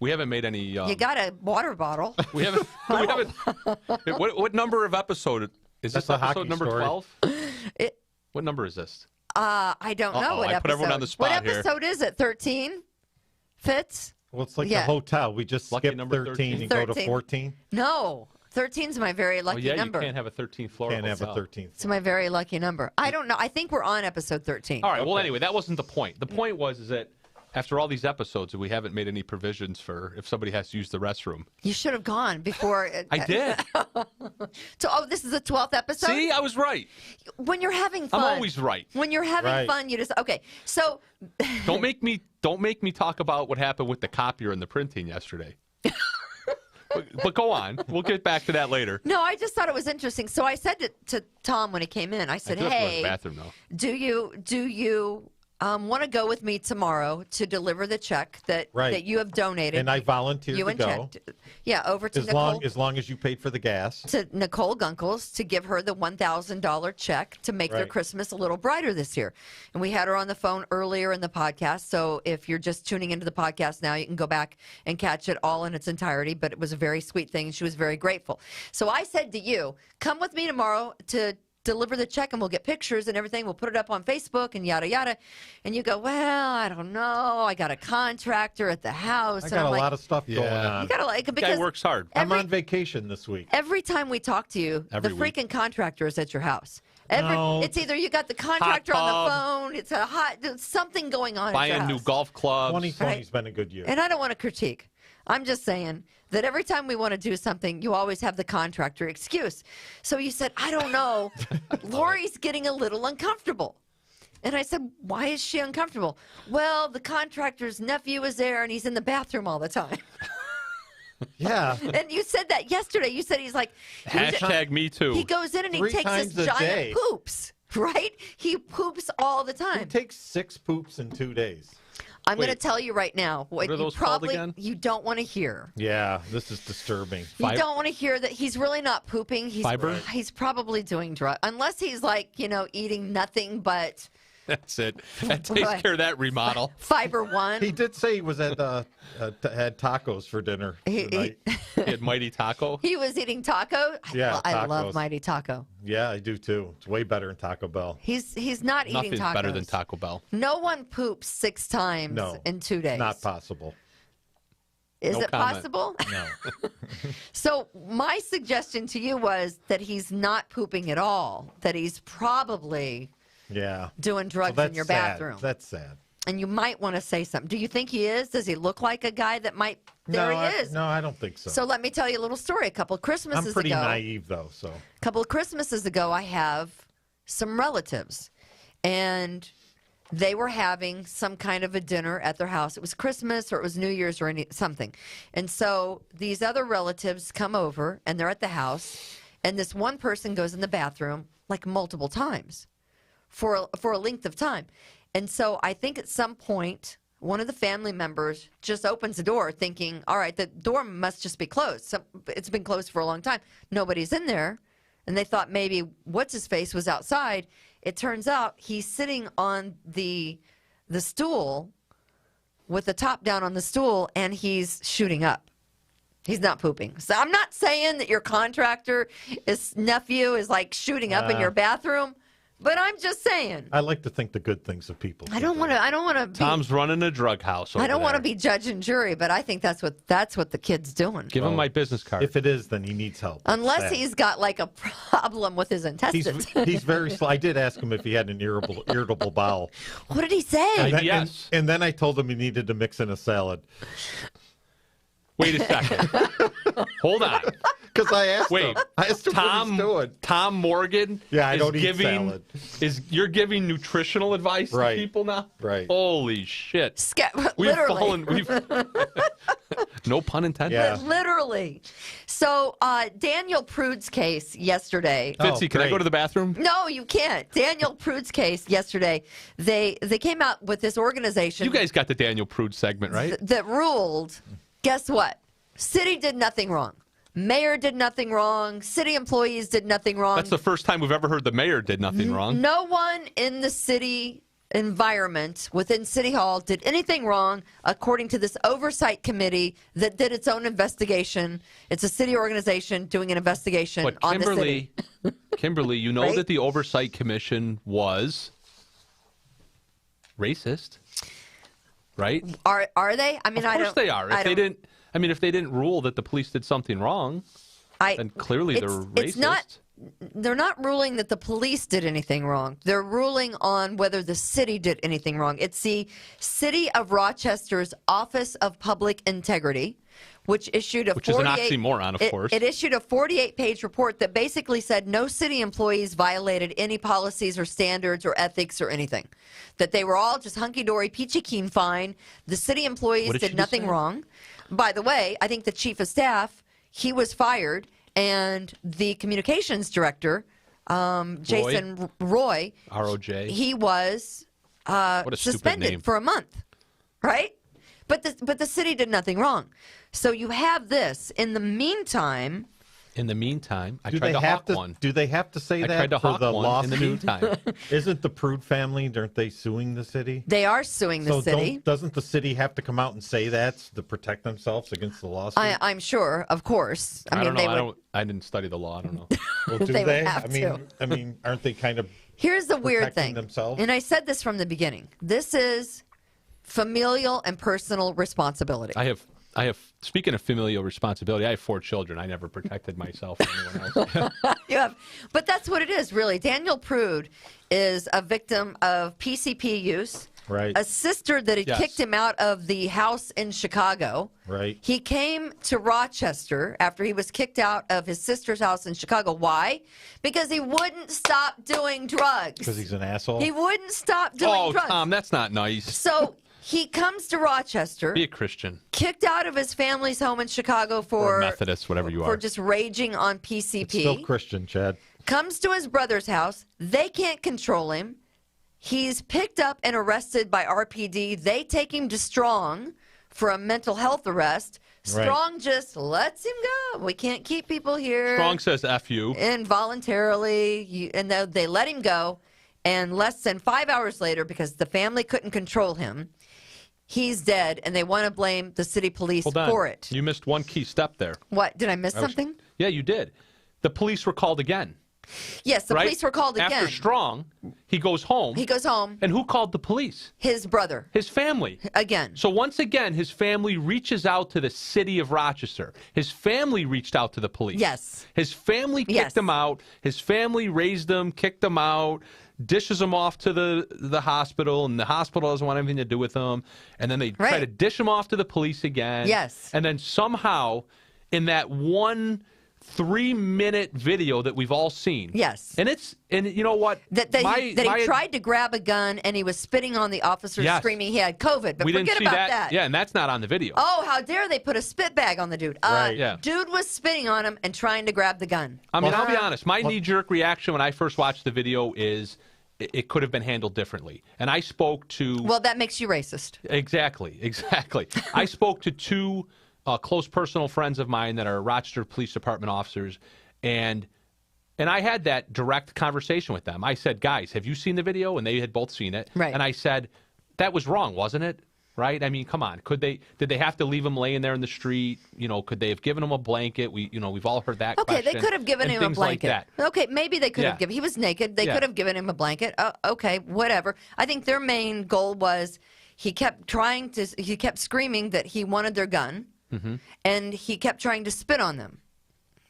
[SPEAKER 4] We haven't made any.
[SPEAKER 3] You got a water bottle.
[SPEAKER 4] We haven't. We haven't. What number of episode is
[SPEAKER 2] That's
[SPEAKER 4] this?
[SPEAKER 2] a hockey
[SPEAKER 4] Episode number
[SPEAKER 2] story.
[SPEAKER 4] 12.
[SPEAKER 3] It-
[SPEAKER 4] What number is this?
[SPEAKER 3] I don't know
[SPEAKER 4] Uh-oh,
[SPEAKER 3] what
[SPEAKER 4] I
[SPEAKER 3] episode.
[SPEAKER 4] put everyone on the spot
[SPEAKER 3] what
[SPEAKER 4] here.
[SPEAKER 3] episode is it? 13? Fitz?
[SPEAKER 2] Well, it's like
[SPEAKER 3] yeah.
[SPEAKER 2] the hotel. We just
[SPEAKER 4] Lucky
[SPEAKER 2] skip
[SPEAKER 4] number
[SPEAKER 2] 13 and
[SPEAKER 3] 13.
[SPEAKER 2] go to 14.
[SPEAKER 3] No. 13's my very lucky
[SPEAKER 4] Oh yeah,
[SPEAKER 3] number.
[SPEAKER 4] you can't have a 13th floor.
[SPEAKER 2] Can't have a
[SPEAKER 4] hotel.
[SPEAKER 2] 13th.
[SPEAKER 3] It's my very lucky number. I don't know. I think we're on episode 13.
[SPEAKER 4] All right. Well, anyway, that wasn't the point. The point was is that after all these episodes, we haven't made any provisions for if somebody has to use the restroom.
[SPEAKER 3] You should have gone before.
[SPEAKER 4] I did.
[SPEAKER 3] So, this is the 12th episode?
[SPEAKER 4] See, I was right.
[SPEAKER 3] When you're having fun.
[SPEAKER 4] I'm always right.
[SPEAKER 3] When you're having
[SPEAKER 2] Right.
[SPEAKER 3] fun, you just. Okay. So,
[SPEAKER 4] Don't make me talk about what happened with the copier and the printing yesterday. but go on. We'll get back to that later.
[SPEAKER 3] no, I just thought it was interesting. So, I said to Tom when he came in, I
[SPEAKER 4] I
[SPEAKER 3] said,
[SPEAKER 4] do have to go to
[SPEAKER 3] hey,
[SPEAKER 4] the bathroom though.
[SPEAKER 3] do you want to go with me tomorrow to deliver the check that you have donated?
[SPEAKER 2] And I volunteered
[SPEAKER 3] you
[SPEAKER 2] to
[SPEAKER 3] and
[SPEAKER 2] go.
[SPEAKER 3] Yeah, over to Nicole.
[SPEAKER 2] As long as you paid for the gas.
[SPEAKER 3] To Nicole Gunkles to give her the $1,000 check to make their
[SPEAKER 2] Right.
[SPEAKER 3] Christmas a little brighter this year. And we had her on the phone earlier in the podcast. So if you're just tuning into the podcast now, you can go back and catch it all in its entirety. But it was a very sweet thing. And she was very grateful. So I said to you, come with me tomorrow to deliver the check and we'll get pictures and everything. We'll put it up on Facebook and yada, yada. And you go, well, I don't know. I got a contractor at the house.
[SPEAKER 2] I
[SPEAKER 3] And
[SPEAKER 2] got
[SPEAKER 3] I'm
[SPEAKER 2] a
[SPEAKER 3] like,
[SPEAKER 2] lot of stuff going
[SPEAKER 4] Yeah.
[SPEAKER 2] on.
[SPEAKER 3] you got to like,
[SPEAKER 4] Guy
[SPEAKER 3] because
[SPEAKER 4] works hard.
[SPEAKER 2] I'm on vacation this week.
[SPEAKER 3] every time we talk to you,
[SPEAKER 4] Every
[SPEAKER 3] the
[SPEAKER 4] week.
[SPEAKER 3] freaking contractor is at your house.
[SPEAKER 2] No.
[SPEAKER 3] It's either you got the contractor on
[SPEAKER 4] tub.
[SPEAKER 3] the phone, it's a there's something going on at
[SPEAKER 4] Buying
[SPEAKER 3] your
[SPEAKER 4] new
[SPEAKER 3] house.
[SPEAKER 4] golf clubs.
[SPEAKER 2] 2020's been a good year.
[SPEAKER 3] And I don't want to critique. I'm just saying that every time we want to do something, you always have the contractor excuse. So you said, I don't know. Lori's getting a little uncomfortable. And I said, why is she uncomfortable? Well, the contractor's nephew is there and he's in the bathroom all the time.
[SPEAKER 2] Yeah.
[SPEAKER 3] And you said that yesterday. You said he's like
[SPEAKER 4] Hashtag me too.
[SPEAKER 3] He goes in and he
[SPEAKER 2] 3
[SPEAKER 3] takes
[SPEAKER 2] times
[SPEAKER 3] this
[SPEAKER 2] a
[SPEAKER 3] giant
[SPEAKER 2] day.
[SPEAKER 3] poops, right? He poops all the
[SPEAKER 2] He
[SPEAKER 3] time.
[SPEAKER 2] takes 6 poops in 2 days.
[SPEAKER 3] I'm going to
[SPEAKER 4] Wait.
[SPEAKER 3] tell you right now what
[SPEAKER 4] are
[SPEAKER 3] you
[SPEAKER 4] those called
[SPEAKER 3] probably
[SPEAKER 4] again?
[SPEAKER 3] you don't want to hear.
[SPEAKER 2] Yeah, this is disturbing.
[SPEAKER 3] You don't want to hear that he's really not pooping.
[SPEAKER 4] Fiber?
[SPEAKER 3] He's probably doing drugs, unless he's like eating nothing but
[SPEAKER 4] That's it. That takes
[SPEAKER 3] Right.
[SPEAKER 4] care of that remodel.
[SPEAKER 3] Fiber One.
[SPEAKER 2] He did say he was at had tacos for dinner tonight.
[SPEAKER 4] He had Mighty Taco.
[SPEAKER 3] He was eating taco.
[SPEAKER 2] Yeah,
[SPEAKER 3] I love
[SPEAKER 2] tacos.
[SPEAKER 3] Mighty Taco.
[SPEAKER 2] Yeah, I do too. It's way better than Taco Bell.
[SPEAKER 3] He's not eating
[SPEAKER 4] Nothing's
[SPEAKER 3] tacos.
[SPEAKER 4] better than Taco Bell.
[SPEAKER 3] No one poops 6 times
[SPEAKER 2] No,
[SPEAKER 3] in 2 days.
[SPEAKER 2] It's not possible.
[SPEAKER 3] Is
[SPEAKER 4] No
[SPEAKER 3] it
[SPEAKER 4] comment.
[SPEAKER 3] possible?
[SPEAKER 2] No.
[SPEAKER 3] So my suggestion to you was that he's not pooping at all. That he's probably
[SPEAKER 2] Yeah.
[SPEAKER 3] doing drugs
[SPEAKER 2] Well,
[SPEAKER 3] in your
[SPEAKER 2] that's sad.
[SPEAKER 3] bathroom.
[SPEAKER 2] That's sad.
[SPEAKER 3] And you might want to say something. Do you think he is? Does he look like a guy that might? There
[SPEAKER 2] no,
[SPEAKER 3] he is.
[SPEAKER 2] No, I don't think so.
[SPEAKER 3] So let me tell you a little story. A couple of Christmases
[SPEAKER 2] I'm pretty
[SPEAKER 3] ago,
[SPEAKER 2] naive though, so.
[SPEAKER 3] a couple of Christmases ago, I have some relatives, and they were having some kind of a dinner at their house. It was Christmas or it was New Year's or something. And so these other relatives come over, and they're at the house, and this one person goes in the bathroom like multiple times for a length of time. And so I think at some point, one of the family members just opens the door thinking, all right, the door must just be closed. So it's been closed for a long time. Nobody's in there. And they thought maybe what's-his-face was outside. It turns out he's sitting on the stool with the top down on the stool, and he's shooting up. He's not pooping. So I'm not saying that your contractor's nephew is like shooting up in your bathroom. But I'm just saying.
[SPEAKER 2] I like to think the good things of people.
[SPEAKER 3] I don't want to.
[SPEAKER 4] Tom's running a drug house.
[SPEAKER 3] I don't want to
[SPEAKER 4] there.
[SPEAKER 3] be judge and jury, but I think that's what the kid's doing.
[SPEAKER 4] Give him my business card.
[SPEAKER 2] If it is, then he needs help.
[SPEAKER 3] Unless
[SPEAKER 2] Sad.
[SPEAKER 3] he's got like a problem with his intestines.
[SPEAKER 2] He's very slow. I did ask him if he had an irritable bowel.
[SPEAKER 3] What did he say?
[SPEAKER 2] And then,
[SPEAKER 4] Yes.
[SPEAKER 2] and then I told him he needed to mix in a salad.
[SPEAKER 4] Wait a second. Hold on.
[SPEAKER 2] Because I asked
[SPEAKER 4] Wait,
[SPEAKER 2] him. I asked him what he's doing.
[SPEAKER 4] Tom Morgan.
[SPEAKER 2] Yeah, I
[SPEAKER 4] is
[SPEAKER 2] don't eat
[SPEAKER 4] giving,
[SPEAKER 2] salad.
[SPEAKER 4] You're giving nutritional advice
[SPEAKER 2] Right.
[SPEAKER 4] to people now?
[SPEAKER 2] Right.
[SPEAKER 4] Holy shit.
[SPEAKER 3] Literally.
[SPEAKER 4] We've no pun intended.
[SPEAKER 2] Yeah.
[SPEAKER 3] Literally. So Daniel Prude's case yesterday.
[SPEAKER 4] Fitzy, can I
[SPEAKER 2] great.
[SPEAKER 4] go to the bathroom?
[SPEAKER 3] No, you can't. Daniel Prude's case yesterday. They came out with this organization.
[SPEAKER 4] You guys got the Daniel Prude segment, right?
[SPEAKER 3] That ruled. Guess what? City did nothing wrong. Mayor did nothing wrong. City employees did nothing wrong.
[SPEAKER 4] That's the first time we've ever heard the mayor did nothing wrong.
[SPEAKER 3] No one in the city environment within City Hall did anything wrong, according to this oversight committee that did its own investigation. It's a city organization doing an investigation
[SPEAKER 4] But
[SPEAKER 3] on the city.
[SPEAKER 4] Kimberly, you know
[SPEAKER 3] Right?
[SPEAKER 4] that the oversight commission was racist, right?
[SPEAKER 3] Are they? I mean,
[SPEAKER 4] Of
[SPEAKER 3] I
[SPEAKER 4] course
[SPEAKER 3] don't.
[SPEAKER 4] they are. If they didn't, I mean, if they didn't rule that the police did something wrong, then clearly they're racist.
[SPEAKER 3] It's not. They're not ruling that the police did anything wrong. They're ruling on whether the city did anything wrong. It's the City of Rochester's Office of Public Integrity, which issued a
[SPEAKER 4] Which is an
[SPEAKER 3] 48
[SPEAKER 4] oxymoron, of course.
[SPEAKER 3] It issued a 48-page report that basically said no city employees violated any policies or standards or ethics or anything. That they were all just hunky-dory, peachy keen fine. The city employees
[SPEAKER 4] What did she
[SPEAKER 3] did
[SPEAKER 4] just
[SPEAKER 3] nothing
[SPEAKER 4] say?
[SPEAKER 3] wrong. By the way, I think the chief of staff, he was fired, and the communications director, Jason Roy,
[SPEAKER 4] ROJ.
[SPEAKER 3] he was
[SPEAKER 4] What a stupid name.
[SPEAKER 3] suspended for a month, right? But the city did nothing wrong. So you have this. In the meantime,
[SPEAKER 4] In the meantime, I
[SPEAKER 2] Do
[SPEAKER 4] tried
[SPEAKER 2] they
[SPEAKER 4] to
[SPEAKER 2] have
[SPEAKER 4] hawk
[SPEAKER 2] to?
[SPEAKER 4] one.
[SPEAKER 2] Do they have to say
[SPEAKER 4] I
[SPEAKER 2] that
[SPEAKER 4] tried to
[SPEAKER 2] for
[SPEAKER 4] hawk
[SPEAKER 2] the
[SPEAKER 4] one
[SPEAKER 2] lawsuit?
[SPEAKER 4] in the meantime.
[SPEAKER 2] Isn't the Prude family? Aren't they suing the city?
[SPEAKER 3] they are suing the
[SPEAKER 2] So
[SPEAKER 3] city.
[SPEAKER 2] doesn't the city have to come out and say that to protect themselves against the lawsuit?
[SPEAKER 3] I'm sure, of course.
[SPEAKER 4] I
[SPEAKER 3] mean,
[SPEAKER 4] don't know.
[SPEAKER 3] they would.
[SPEAKER 4] I didn't study the law. I don't know.
[SPEAKER 2] Well, do
[SPEAKER 3] They would have
[SPEAKER 2] I mean,
[SPEAKER 3] to.
[SPEAKER 2] I mean, aren't they kind of?
[SPEAKER 3] Here's the weird
[SPEAKER 2] protecting
[SPEAKER 3] thing,
[SPEAKER 2] themselves?
[SPEAKER 3] and I said this from the beginning. This is familial and personal responsibility.
[SPEAKER 4] I have. Speaking of familial responsibility, I have 4 children. I never protected myself or anyone else.
[SPEAKER 3] You have, but that's what it is, really. Daniel Prude is a victim of PCP use.
[SPEAKER 2] Right.
[SPEAKER 3] A sister that had
[SPEAKER 4] Yes.
[SPEAKER 3] kicked him out of the house in Chicago.
[SPEAKER 2] Right.
[SPEAKER 3] He came to Rochester after he was kicked out of his sister's house in Chicago. Why? Because he wouldn't stop doing drugs.
[SPEAKER 2] Because he's an asshole.
[SPEAKER 3] He wouldn't stop doing
[SPEAKER 4] Oh,
[SPEAKER 3] drugs.
[SPEAKER 4] Tom, that's not nice.
[SPEAKER 3] So He comes to Rochester.
[SPEAKER 4] Be a Christian.
[SPEAKER 3] Kicked out of his family's home in Chicago for
[SPEAKER 4] or Methodist, whatever you are.
[SPEAKER 3] For just raging on PCP.
[SPEAKER 2] It's still Christian, Chad.
[SPEAKER 3] Comes to his brother's house. They can't control him. He's picked up and arrested by RPD. They take him to Strong for a mental health arrest. Strong just lets him go. We can't keep people here.
[SPEAKER 4] Strong says F you.
[SPEAKER 3] Involuntarily. And they let him go. And less than 5 hours later, because the family couldn't control him, he's dead, and they want to blame the city police for it.
[SPEAKER 4] You missed one key step there.
[SPEAKER 3] What? Did I miss something?
[SPEAKER 4] Yeah, you did. The police were called again.
[SPEAKER 3] Yes, the police were called again.
[SPEAKER 4] After Strong, he goes home.
[SPEAKER 3] He goes home.
[SPEAKER 4] And who called the police?
[SPEAKER 3] His brother.
[SPEAKER 4] His family.
[SPEAKER 3] Again.
[SPEAKER 4] So once again, his family reaches out to the city of Rochester. His family reached out to the police.
[SPEAKER 3] Yes.
[SPEAKER 4] His family kicked him out. His family raised him, kicked him out, dishes him off to the hospital, and the hospital doesn't want anything to do with him. And then they try to dish him off to the police again.
[SPEAKER 3] Yes.
[SPEAKER 4] And then somehow, in that 1 3-minute video that we've all seen.
[SPEAKER 3] Yes.
[SPEAKER 4] And you know what?
[SPEAKER 3] That he tried to grab a gun and he was spitting on the officer, screaming he had COVID. But
[SPEAKER 4] we
[SPEAKER 3] forget
[SPEAKER 4] didn't see
[SPEAKER 3] about that.
[SPEAKER 4] Yeah, and that's not on the video.
[SPEAKER 3] Oh, how dare they put a spit bag on the dude.
[SPEAKER 4] Yeah.
[SPEAKER 3] Dude was spitting on him and trying to grab the gun.
[SPEAKER 4] I mean, I'll be honest. My knee-jerk reaction when I first watched the video is it could have been handled differently. And I spoke to...
[SPEAKER 3] Well, that makes you racist.
[SPEAKER 4] Exactly. I spoke to two close personal friends of mine that are Rochester Police Department officers, and I had that direct conversation with them. I said, guys, have you seen the video? And they had both seen it.
[SPEAKER 3] Right.
[SPEAKER 4] And I said, that was wrong, wasn't it? Right? I mean, come on. Did they have to leave him laying there in the street? You know, could they have given him a blanket? We've all heard that question.
[SPEAKER 3] Okay, they could have given him a blanket.
[SPEAKER 4] Like that.
[SPEAKER 3] Okay, maybe they could have given. He was naked. They could have given him a blanket. Okay, whatever. I think their main goal was he kept screaming that he wanted their gun, and he kept trying to spit on them.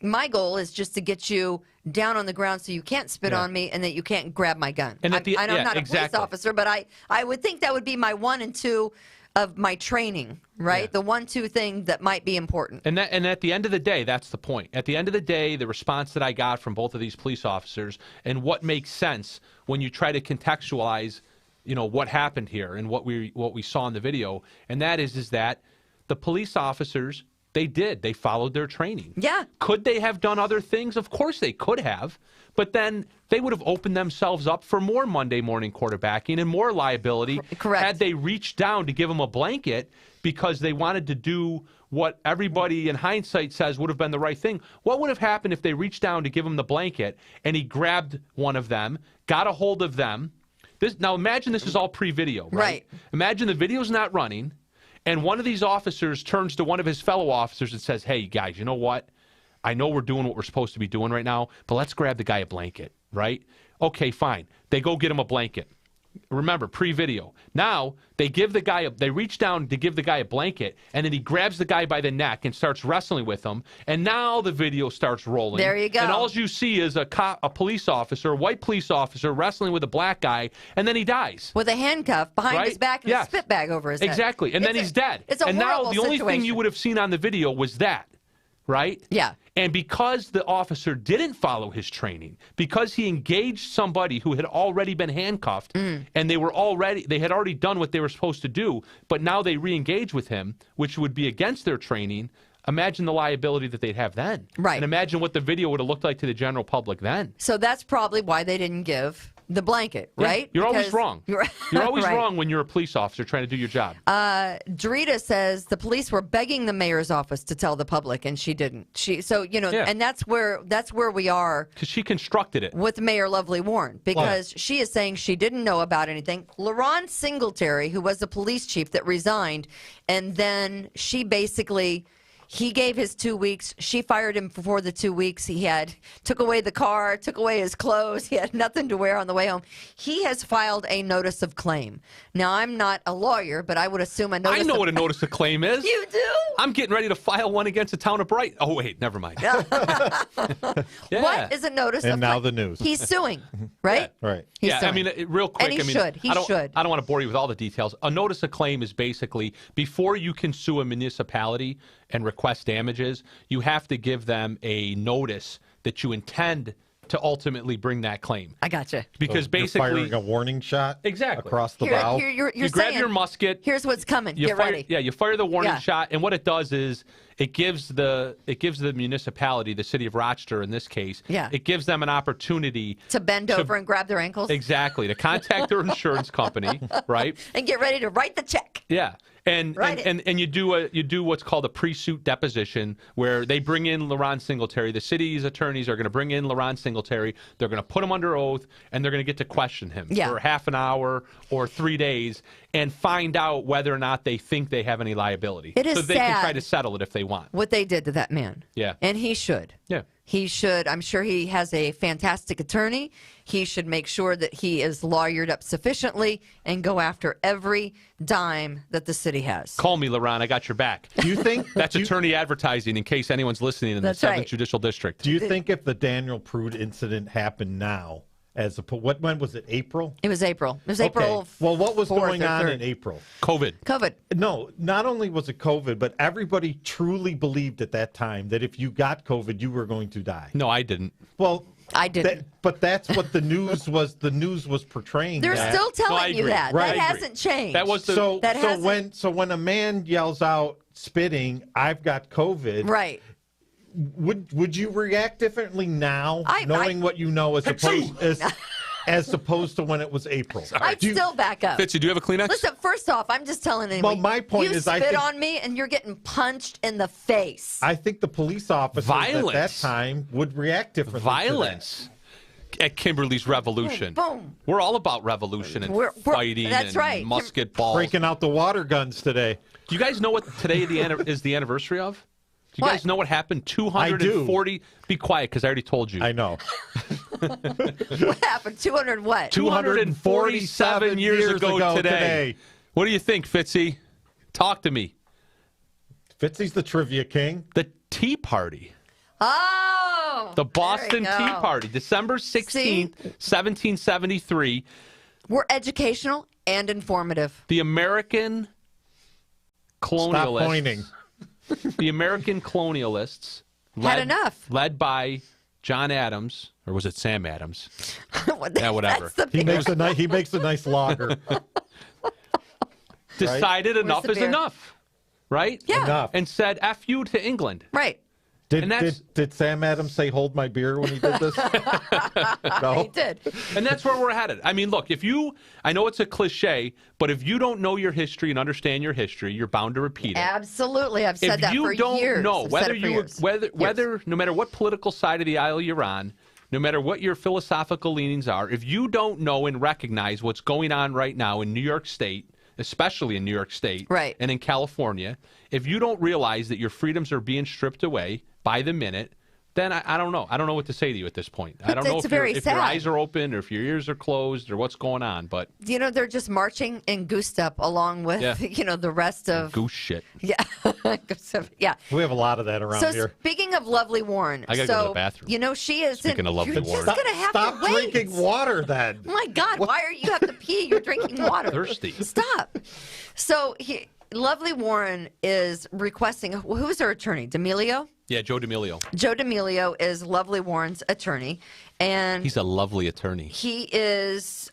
[SPEAKER 3] My goal is just to get you down on the ground so you can't spit on me and that you can't grab my gun. And I'm not a police officer, but I would think that would be my 1 and 2 of my training, right? The 1-2 thing that might be important. And
[SPEAKER 4] at the end of the day, that's the point. At the end of the day, the response that I got from both of these police officers and what makes sense when you try to contextualize, what happened here and what we saw in the video, and that is that the police officers, they followed their training. Yeah. Could they have done other things? Of course they could have. But then they would have opened themselves up for more Monday morning quarterbacking and more liability.
[SPEAKER 3] Correct.
[SPEAKER 4] Had they reached down to give him a blanket because they wanted to do what everybody in hindsight says would have been the right thing. What would have happened if they reached down to give him the blanket and he grabbed one of them, got a hold of them? Now imagine this is all pre-video, right? Imagine the video's not running. And one of these officers turns to one of his fellow officers and says, hey, guys, you know what? I know we're doing what we're supposed to be doing right now, but let's grab the guy a blanket, right? Okay, fine. They go get him a blanket. Remember, pre-video. Now, they reach down to give the guy a blanket, and then he grabs the guy by the neck and starts wrestling with him, and now the video starts rolling.
[SPEAKER 3] There you go.
[SPEAKER 4] And all you see is a police officer, a white police officer, wrestling with a black guy, and then he dies.
[SPEAKER 3] With a handcuff behind his back and a spit bag over his head.
[SPEAKER 4] Exactly, and then he's dead.
[SPEAKER 3] It's a
[SPEAKER 4] and
[SPEAKER 3] horrible
[SPEAKER 4] now the only thing you would have seen on the video was that. Right?
[SPEAKER 3] Yeah.
[SPEAKER 4] And because the officer didn't follow his training, because he engaged somebody who had already been handcuffed and they had already done what they were supposed to do, but now they re-engage with him, which would be against their training, imagine the liability that they'd have then.
[SPEAKER 3] Right.
[SPEAKER 4] And imagine what the video would have looked like to the general public then.
[SPEAKER 3] So that's probably why they didn't give the blanket, right?
[SPEAKER 4] You're always wrong. You're always
[SPEAKER 3] right.
[SPEAKER 4] wrong when you're a police officer trying to do your job.
[SPEAKER 3] Drita says the police were begging the mayor's office to tell the public, and she didn't. And that's where we are.
[SPEAKER 4] Because she constructed it.
[SPEAKER 3] With Mayor Lovely Warren, because she is saying she didn't know about anything. LaRon Singletary, who was the police chief that resigned, and then he gave his 2 weeks. She fired him before the 2 weeks. He took away the car, took away his clothes. He had nothing to wear on the way home. He has filed a notice of claim. Now, I'm not a lawyer, but I would assume a notice
[SPEAKER 4] I know what a notice of claim is.
[SPEAKER 3] You do?
[SPEAKER 4] I'm getting ready to file one against the town of Brighton. Oh, wait, never mind.
[SPEAKER 3] What is a notice of claim?
[SPEAKER 2] And now the news.
[SPEAKER 3] He's suing, right?
[SPEAKER 2] Yeah. Right.
[SPEAKER 3] He's suing.
[SPEAKER 4] I mean, real quick.
[SPEAKER 3] And he should.
[SPEAKER 4] I don't want to bore you with all the details. A notice of claim is basically before you can sue a municipality and request damages, you have to give them a notice that you intend to ultimately bring that claim.
[SPEAKER 3] I gotcha.
[SPEAKER 4] Because
[SPEAKER 2] So
[SPEAKER 4] basically,
[SPEAKER 2] you're firing a warning shot
[SPEAKER 4] Exactly.
[SPEAKER 2] across the bow.
[SPEAKER 3] You're
[SPEAKER 4] you grab
[SPEAKER 3] saying,
[SPEAKER 4] your musket.
[SPEAKER 3] Here's what's coming.
[SPEAKER 4] You
[SPEAKER 3] Get
[SPEAKER 4] fire,
[SPEAKER 3] ready.
[SPEAKER 4] Yeah, you fire the warning
[SPEAKER 3] Yeah.
[SPEAKER 4] shot, and what it does is it gives the municipality, the city of Rochester in this case,
[SPEAKER 3] Yeah.
[SPEAKER 4] it gives them an opportunity
[SPEAKER 3] To bend over and grab their ankles.
[SPEAKER 4] exactly to contact their insurance company, right?
[SPEAKER 3] And get ready to write the check.
[SPEAKER 4] Yeah. And
[SPEAKER 3] Write
[SPEAKER 4] and you do what's called a pre-suit deposition where they bring in LaRon Singletary. The city's attorneys are going to bring in LaRon Singletary. They're going to put him under oath, and they're going to get to question him for half an hour or 3 days and find out whether or not they think they have any liability.
[SPEAKER 3] It is
[SPEAKER 4] so they can try
[SPEAKER 3] sad
[SPEAKER 4] to settle it if they want.
[SPEAKER 3] what they did to that man.
[SPEAKER 4] Yeah.
[SPEAKER 3] And he should.
[SPEAKER 4] Yeah.
[SPEAKER 3] He should. I'm sure he has a fantastic attorney. He should make sure that he is lawyered up sufficiently and go after every dime that the city has.
[SPEAKER 4] Call me, LaRon. I got your back.
[SPEAKER 2] Do you think
[SPEAKER 4] That's attorney advertising in case anyone's listening in
[SPEAKER 3] That's
[SPEAKER 4] the 7th
[SPEAKER 3] right.
[SPEAKER 4] Judicial District.
[SPEAKER 2] Do you think if the Daniel Prude incident happened now, when was it? April?
[SPEAKER 3] It was April. It was
[SPEAKER 2] Okay.
[SPEAKER 3] April.
[SPEAKER 2] Well, what was
[SPEAKER 3] 4th
[SPEAKER 2] going
[SPEAKER 3] or
[SPEAKER 2] on
[SPEAKER 3] 3rd.
[SPEAKER 2] in April?
[SPEAKER 4] COVID.
[SPEAKER 3] COVID.
[SPEAKER 2] No, not only was it COVID, but everybody truly believed at that time that if you got COVID, you were going to die.
[SPEAKER 4] No, I didn't.
[SPEAKER 2] Well,
[SPEAKER 3] I didn't.
[SPEAKER 2] but that's what the news was. The news was portraying.
[SPEAKER 3] They're
[SPEAKER 2] that.
[SPEAKER 3] still
[SPEAKER 4] No, I
[SPEAKER 3] telling you
[SPEAKER 4] agree.
[SPEAKER 3] that.
[SPEAKER 2] Right.
[SPEAKER 3] That
[SPEAKER 2] I
[SPEAKER 4] agree.
[SPEAKER 3] hasn't changed.
[SPEAKER 4] That was the
[SPEAKER 2] So when a man yells out spitting, "I've got COVID,"
[SPEAKER 3] right.
[SPEAKER 2] Would you react differently now, knowing what you know, as opposed to when it was April?
[SPEAKER 3] I'd still back up.
[SPEAKER 4] Fitzy, do you have a Kleenex?
[SPEAKER 3] Listen, first off, I'm just telling anyone.
[SPEAKER 2] Well, my point
[SPEAKER 3] you
[SPEAKER 2] is,
[SPEAKER 3] spit
[SPEAKER 2] I think-
[SPEAKER 3] on me and you're getting punched in the face.
[SPEAKER 2] I think the police officers at that
[SPEAKER 4] Violence.
[SPEAKER 2] time would react differently. to that.
[SPEAKER 4] Violence at Kimberly's Revolution.
[SPEAKER 3] Boom.
[SPEAKER 4] We're all about revolution and
[SPEAKER 3] We're-
[SPEAKER 4] fighting
[SPEAKER 3] that's
[SPEAKER 4] and
[SPEAKER 3] right.
[SPEAKER 4] musket balls.
[SPEAKER 2] Breaking out the water guns today.
[SPEAKER 4] Do you guys know what today is the anniversary of? Do you
[SPEAKER 3] What?
[SPEAKER 4] guys know what happened? 240. Be quiet, because I already told you.
[SPEAKER 2] I know.
[SPEAKER 3] What happened? 200 what?
[SPEAKER 4] 247 years ago today. What do you think, Fitzy? Talk to me.
[SPEAKER 2] Fitzy's the trivia king.
[SPEAKER 4] The Tea Party.
[SPEAKER 3] Oh.
[SPEAKER 4] The
[SPEAKER 3] there
[SPEAKER 4] Boston
[SPEAKER 3] you
[SPEAKER 4] Tea
[SPEAKER 3] go.
[SPEAKER 4] Party. December 16th, 1773.
[SPEAKER 3] We're educational and informative.
[SPEAKER 4] The American colonialists.
[SPEAKER 2] Stop pointing.
[SPEAKER 4] The American colonialists
[SPEAKER 3] Had enough.
[SPEAKER 4] led by John Adams, or was it Sam Adams?
[SPEAKER 3] Yeah,
[SPEAKER 4] whatever.
[SPEAKER 3] That's the
[SPEAKER 2] He makes a nice lager.
[SPEAKER 4] Decided enough
[SPEAKER 3] the
[SPEAKER 4] is
[SPEAKER 3] beer?
[SPEAKER 4] enough, right?
[SPEAKER 3] Yeah.
[SPEAKER 2] Enough.
[SPEAKER 4] And said F you to England.
[SPEAKER 3] Right.
[SPEAKER 2] Did,
[SPEAKER 4] And that's-
[SPEAKER 2] did Sam Adams say "hold my beer" when he did this? No.
[SPEAKER 3] He did.
[SPEAKER 4] And that's where we're headed. I mean, look, I know it's a cliche, but if you don't know your history and understand your history, you're bound to repeat it.
[SPEAKER 3] Absolutely. I've said
[SPEAKER 4] If
[SPEAKER 3] that
[SPEAKER 4] you
[SPEAKER 3] for
[SPEAKER 4] don't
[SPEAKER 3] years.
[SPEAKER 4] know
[SPEAKER 3] I've
[SPEAKER 4] whether
[SPEAKER 3] said it for
[SPEAKER 4] you
[SPEAKER 3] years.
[SPEAKER 4] whether no matter what political side of the aisle you're on, no matter what your philosophical leanings are, if you don't know and recognize what's going on right now in New York State, especially in New York State,
[SPEAKER 3] Right.
[SPEAKER 4] and in California, if you don't realize that your freedoms are being stripped away by the minute, then I don't know. I don't know what to say to you at this point. I don't know
[SPEAKER 3] It's
[SPEAKER 4] if
[SPEAKER 3] very
[SPEAKER 4] your
[SPEAKER 3] sad.
[SPEAKER 4] eyes are open or if your ears are closed or what's going on, but
[SPEAKER 3] You know, they're just marching in goose step along with,
[SPEAKER 4] Yeah.
[SPEAKER 3] the rest of.
[SPEAKER 4] goose shit.
[SPEAKER 3] Yeah. Yeah.
[SPEAKER 2] We have a lot of that around
[SPEAKER 3] So
[SPEAKER 2] here.
[SPEAKER 3] speaking of Lovely Warren,
[SPEAKER 4] I gotta go to the bathroom.
[SPEAKER 3] She is.
[SPEAKER 4] Speaking of Lovely
[SPEAKER 3] you're
[SPEAKER 4] Warren.
[SPEAKER 3] just gonna have
[SPEAKER 2] Stop
[SPEAKER 3] to wait.
[SPEAKER 2] drinking water, then.
[SPEAKER 3] Oh my God! Why are you have to pee? You're drinking water.
[SPEAKER 4] Thirsty.
[SPEAKER 3] Stop. So Lovely Warren is requesting. Who's her attorney? D'Amelio.
[SPEAKER 4] Yeah, Joe D'Amelio.
[SPEAKER 3] Joe D'Amelio is Lovely Warren's attorney, and
[SPEAKER 4] He's a lovely attorney.
[SPEAKER 3] he is.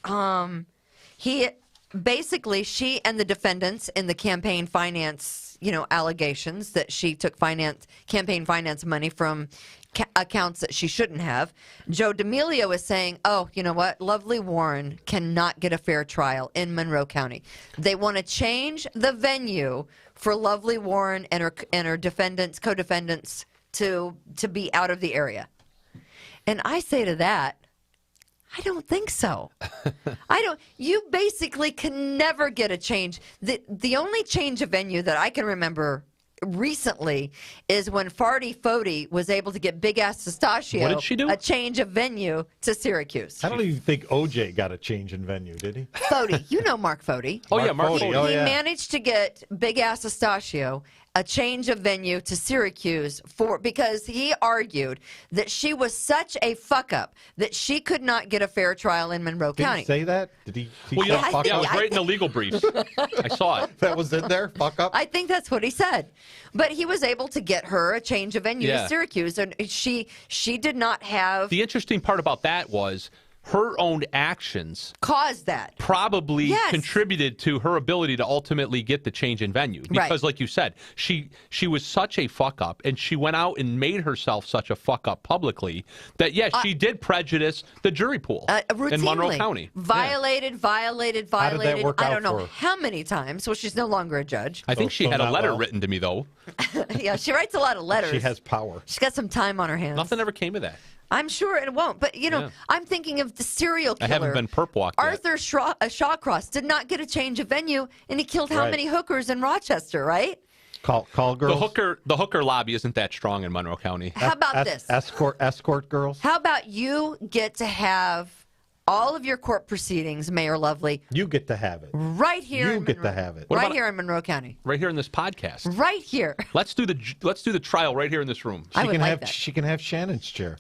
[SPEAKER 3] He basically, she and the defendants in the campaign finance, allegations that she took campaign finance money from accounts that she shouldn't have. Joe D'Amelio is saying, "Oh, you know what? Lovely Warren cannot get a fair trial in Monroe County. They want to change the venue for Lovely Warren and her co-defendants to be out of the area." And I say to that, I don't think so. You basically can never get a change. The only change of venue that I can remember recently is when Farty Fody was able to get Big Ass Pistachio
[SPEAKER 4] What did she do?
[SPEAKER 3] a change of venue to Syracuse.
[SPEAKER 2] I don't even think OJ got a change in venue, did he?
[SPEAKER 3] Fody, you know Mark Fody.
[SPEAKER 4] Oh, yeah, Mark
[SPEAKER 2] Fody.
[SPEAKER 4] Fody.
[SPEAKER 2] Oh,
[SPEAKER 3] He
[SPEAKER 2] yeah.
[SPEAKER 3] managed to get Big Ass Pistachio a change of venue to Syracuse because he argued that she was such a fuck up that she could not get a fair trial in Monroe
[SPEAKER 2] Did
[SPEAKER 3] County.
[SPEAKER 2] he say that? Did he?
[SPEAKER 4] Well,
[SPEAKER 2] say fuck
[SPEAKER 4] it
[SPEAKER 2] up?
[SPEAKER 4] was right in the legal briefs. I saw it.
[SPEAKER 2] That was in there. Fuck up.
[SPEAKER 3] I think that's what he said. But he was able to get her a change of venue
[SPEAKER 4] Yeah.
[SPEAKER 3] to Syracuse, and she did not have
[SPEAKER 4] The interesting part about that was her own actions
[SPEAKER 3] caused that.
[SPEAKER 4] probably
[SPEAKER 3] Yes.
[SPEAKER 4] contributed to her ability to ultimately get the change in venue. Because,
[SPEAKER 3] Right.
[SPEAKER 4] like you said, she was such a fuck up, and she went out and made herself such a fuck up publicly that, yes, she did prejudice the jury pool
[SPEAKER 3] Routinely.
[SPEAKER 4] in Monroe County.
[SPEAKER 3] Violated.
[SPEAKER 2] How did that work
[SPEAKER 3] I
[SPEAKER 2] out
[SPEAKER 3] don't know
[SPEAKER 2] for her?
[SPEAKER 3] how many times. Well, she's no longer a judge.
[SPEAKER 4] I think she
[SPEAKER 2] So
[SPEAKER 4] had a
[SPEAKER 2] not
[SPEAKER 4] letter
[SPEAKER 2] well.
[SPEAKER 4] written to me, though.
[SPEAKER 3] Yeah, she writes a lot of letters.
[SPEAKER 2] She has power.
[SPEAKER 3] She's got some time on her hands.
[SPEAKER 4] Nothing ever came of that.
[SPEAKER 3] I'm sure it won't. But,
[SPEAKER 4] Yeah.
[SPEAKER 3] I'm thinking of the serial
[SPEAKER 4] I
[SPEAKER 3] killer.
[SPEAKER 4] haven't been perp walked yet.
[SPEAKER 3] Arthur Shawcross did not get a change of venue, and he killed how
[SPEAKER 2] Right.
[SPEAKER 3] many hookers in Rochester, right?
[SPEAKER 2] Call girls.
[SPEAKER 4] The hooker lobby isn't that strong in Monroe County.
[SPEAKER 3] How about this?
[SPEAKER 2] Escort girls.
[SPEAKER 3] How about you get to have all of your court proceedings, Mayor Lovely,
[SPEAKER 2] You get to have it.
[SPEAKER 3] right here
[SPEAKER 2] You
[SPEAKER 3] in
[SPEAKER 2] get to
[SPEAKER 3] Monroe.
[SPEAKER 2] have it.
[SPEAKER 4] What
[SPEAKER 3] Right
[SPEAKER 4] about-
[SPEAKER 3] here in Monroe County.
[SPEAKER 4] Right here in this podcast.
[SPEAKER 3] Right here.
[SPEAKER 4] Let's do the trial right here in this room.
[SPEAKER 3] I would like that.
[SPEAKER 2] She can have Shannon's chair.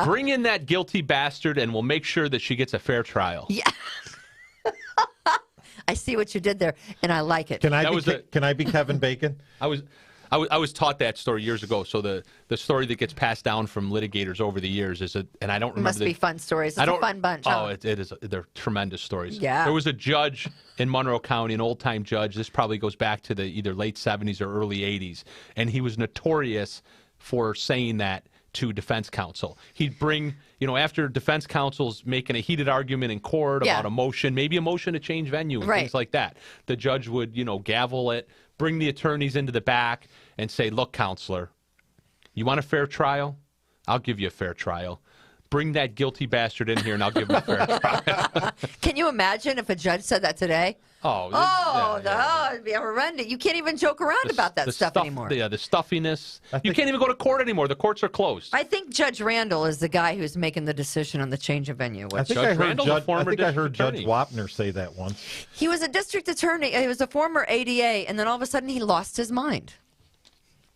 [SPEAKER 4] Bring in that guilty bastard, and we'll make sure that she gets a fair trial.
[SPEAKER 3] Yeah. I see what you did there, and I like it.
[SPEAKER 2] Can I
[SPEAKER 4] That
[SPEAKER 2] be?
[SPEAKER 4] was a-
[SPEAKER 2] Can I be Kevin Bacon?
[SPEAKER 4] I was taught that story years ago. So the story that gets passed down from litigators over the years is and I don't remember.
[SPEAKER 3] Must be fun stories. It's
[SPEAKER 4] I
[SPEAKER 3] a
[SPEAKER 4] don't,
[SPEAKER 3] fun bunch.
[SPEAKER 4] Oh,
[SPEAKER 3] huh?
[SPEAKER 4] it is. They're tremendous stories.
[SPEAKER 3] Yeah.
[SPEAKER 4] There was a judge in Monroe County, an old-time judge. This probably goes back to the either late 70s or early 80s, and he was notorious for saying that to defense counsel. He'd bring, after defense counsel's making a heated argument in court
[SPEAKER 3] Yeah.
[SPEAKER 4] about a motion, maybe a motion to change venue and
[SPEAKER 3] Right.
[SPEAKER 4] things like that. The judge would, gavel it, bring the attorneys into the back and say, look, counselor, you want a fair trial? I'll give you a fair trial. Bring that guilty bastard in here and I'll give him a fair trial.
[SPEAKER 3] Can you imagine if a judge said that today?
[SPEAKER 4] Oh,
[SPEAKER 3] It'd be horrendous. You can't even joke around about that stuff anymore.
[SPEAKER 4] Yeah, the stuffiness. You can't even go to court anymore. The courts are closed.
[SPEAKER 3] I think Judge Randall is the guy who's making the decision on the change of venue.
[SPEAKER 2] I think
[SPEAKER 4] Judge
[SPEAKER 2] I heard
[SPEAKER 4] Randall's a
[SPEAKER 2] Judge.
[SPEAKER 4] former
[SPEAKER 2] I think I heard
[SPEAKER 4] district
[SPEAKER 2] Judge
[SPEAKER 4] attorney.
[SPEAKER 2] Wapner say that once.
[SPEAKER 3] He was a district attorney. He was a former ADA, and then all of a sudden he lost his mind.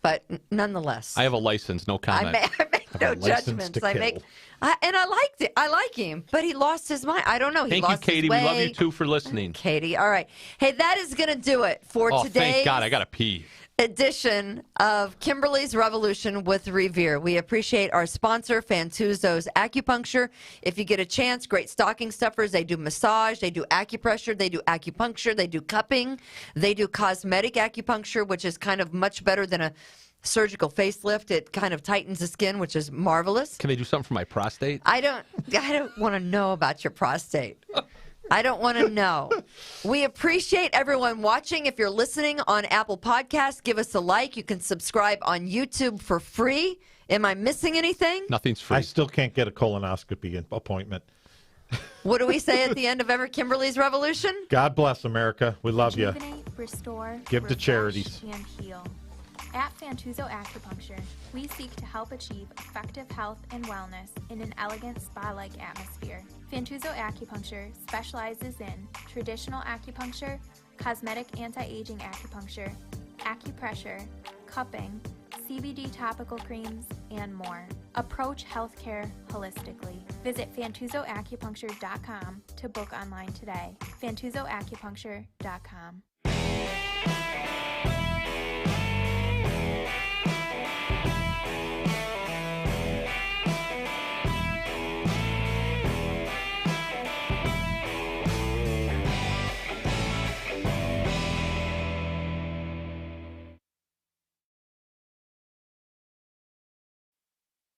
[SPEAKER 3] But nonetheless,
[SPEAKER 4] I have a license, no
[SPEAKER 3] I
[SPEAKER 4] comment.
[SPEAKER 3] make no
[SPEAKER 2] a license
[SPEAKER 3] judgments.
[SPEAKER 2] to
[SPEAKER 3] I
[SPEAKER 2] kill.
[SPEAKER 3] make, and I liked it. I like him, but he lost his mind. I don't know. He
[SPEAKER 4] Thank you,
[SPEAKER 3] lost
[SPEAKER 4] Katie.
[SPEAKER 3] his
[SPEAKER 4] We
[SPEAKER 3] way.
[SPEAKER 4] love you too for listening.
[SPEAKER 3] Katie. All right. Hey, that is going to do it for
[SPEAKER 4] Oh,
[SPEAKER 3] today's
[SPEAKER 4] thank God. I got to pee.
[SPEAKER 3] edition of Kimberly's Revolution with Revere. We appreciate our sponsor, Fantuzzo's Acupuncture. If you get a chance, great stocking stuffers. They do massage, they do acupressure, they do acupuncture, they do cupping, they do cosmetic acupuncture, which is kind of much better than a surgical facelift. It kind of tightens the skin, which is marvelous.
[SPEAKER 4] Can they do something for my prostate?
[SPEAKER 3] I don't want to know about your prostate. I don't want to know. We appreciate everyone watching. If you're listening on Apple Podcasts, give us a like. You can subscribe on YouTube for free. Am I missing anything?
[SPEAKER 4] Nothing's free.
[SPEAKER 2] I still can't get a colonoscopy appointment.
[SPEAKER 3] What do we say at the end of every Kimberly's Revolution?
[SPEAKER 2] God bless America. We love you.
[SPEAKER 1] Rejuvenate, restore,
[SPEAKER 2] Give to
[SPEAKER 1] refresh,
[SPEAKER 2] charities.
[SPEAKER 1] and heal. At Fantuzzo Acupuncture, we seek to help achieve effective health and wellness in an elegant spa-like atmosphere. Fantuzzo Acupuncture specializes in traditional acupuncture, cosmetic anti-aging acupuncture, acupressure, cupping, CBD topical creams, and more. Approach healthcare holistically. Visit FantuzzoAcupuncture.com to book online today. FantuzzoAcupuncture.com.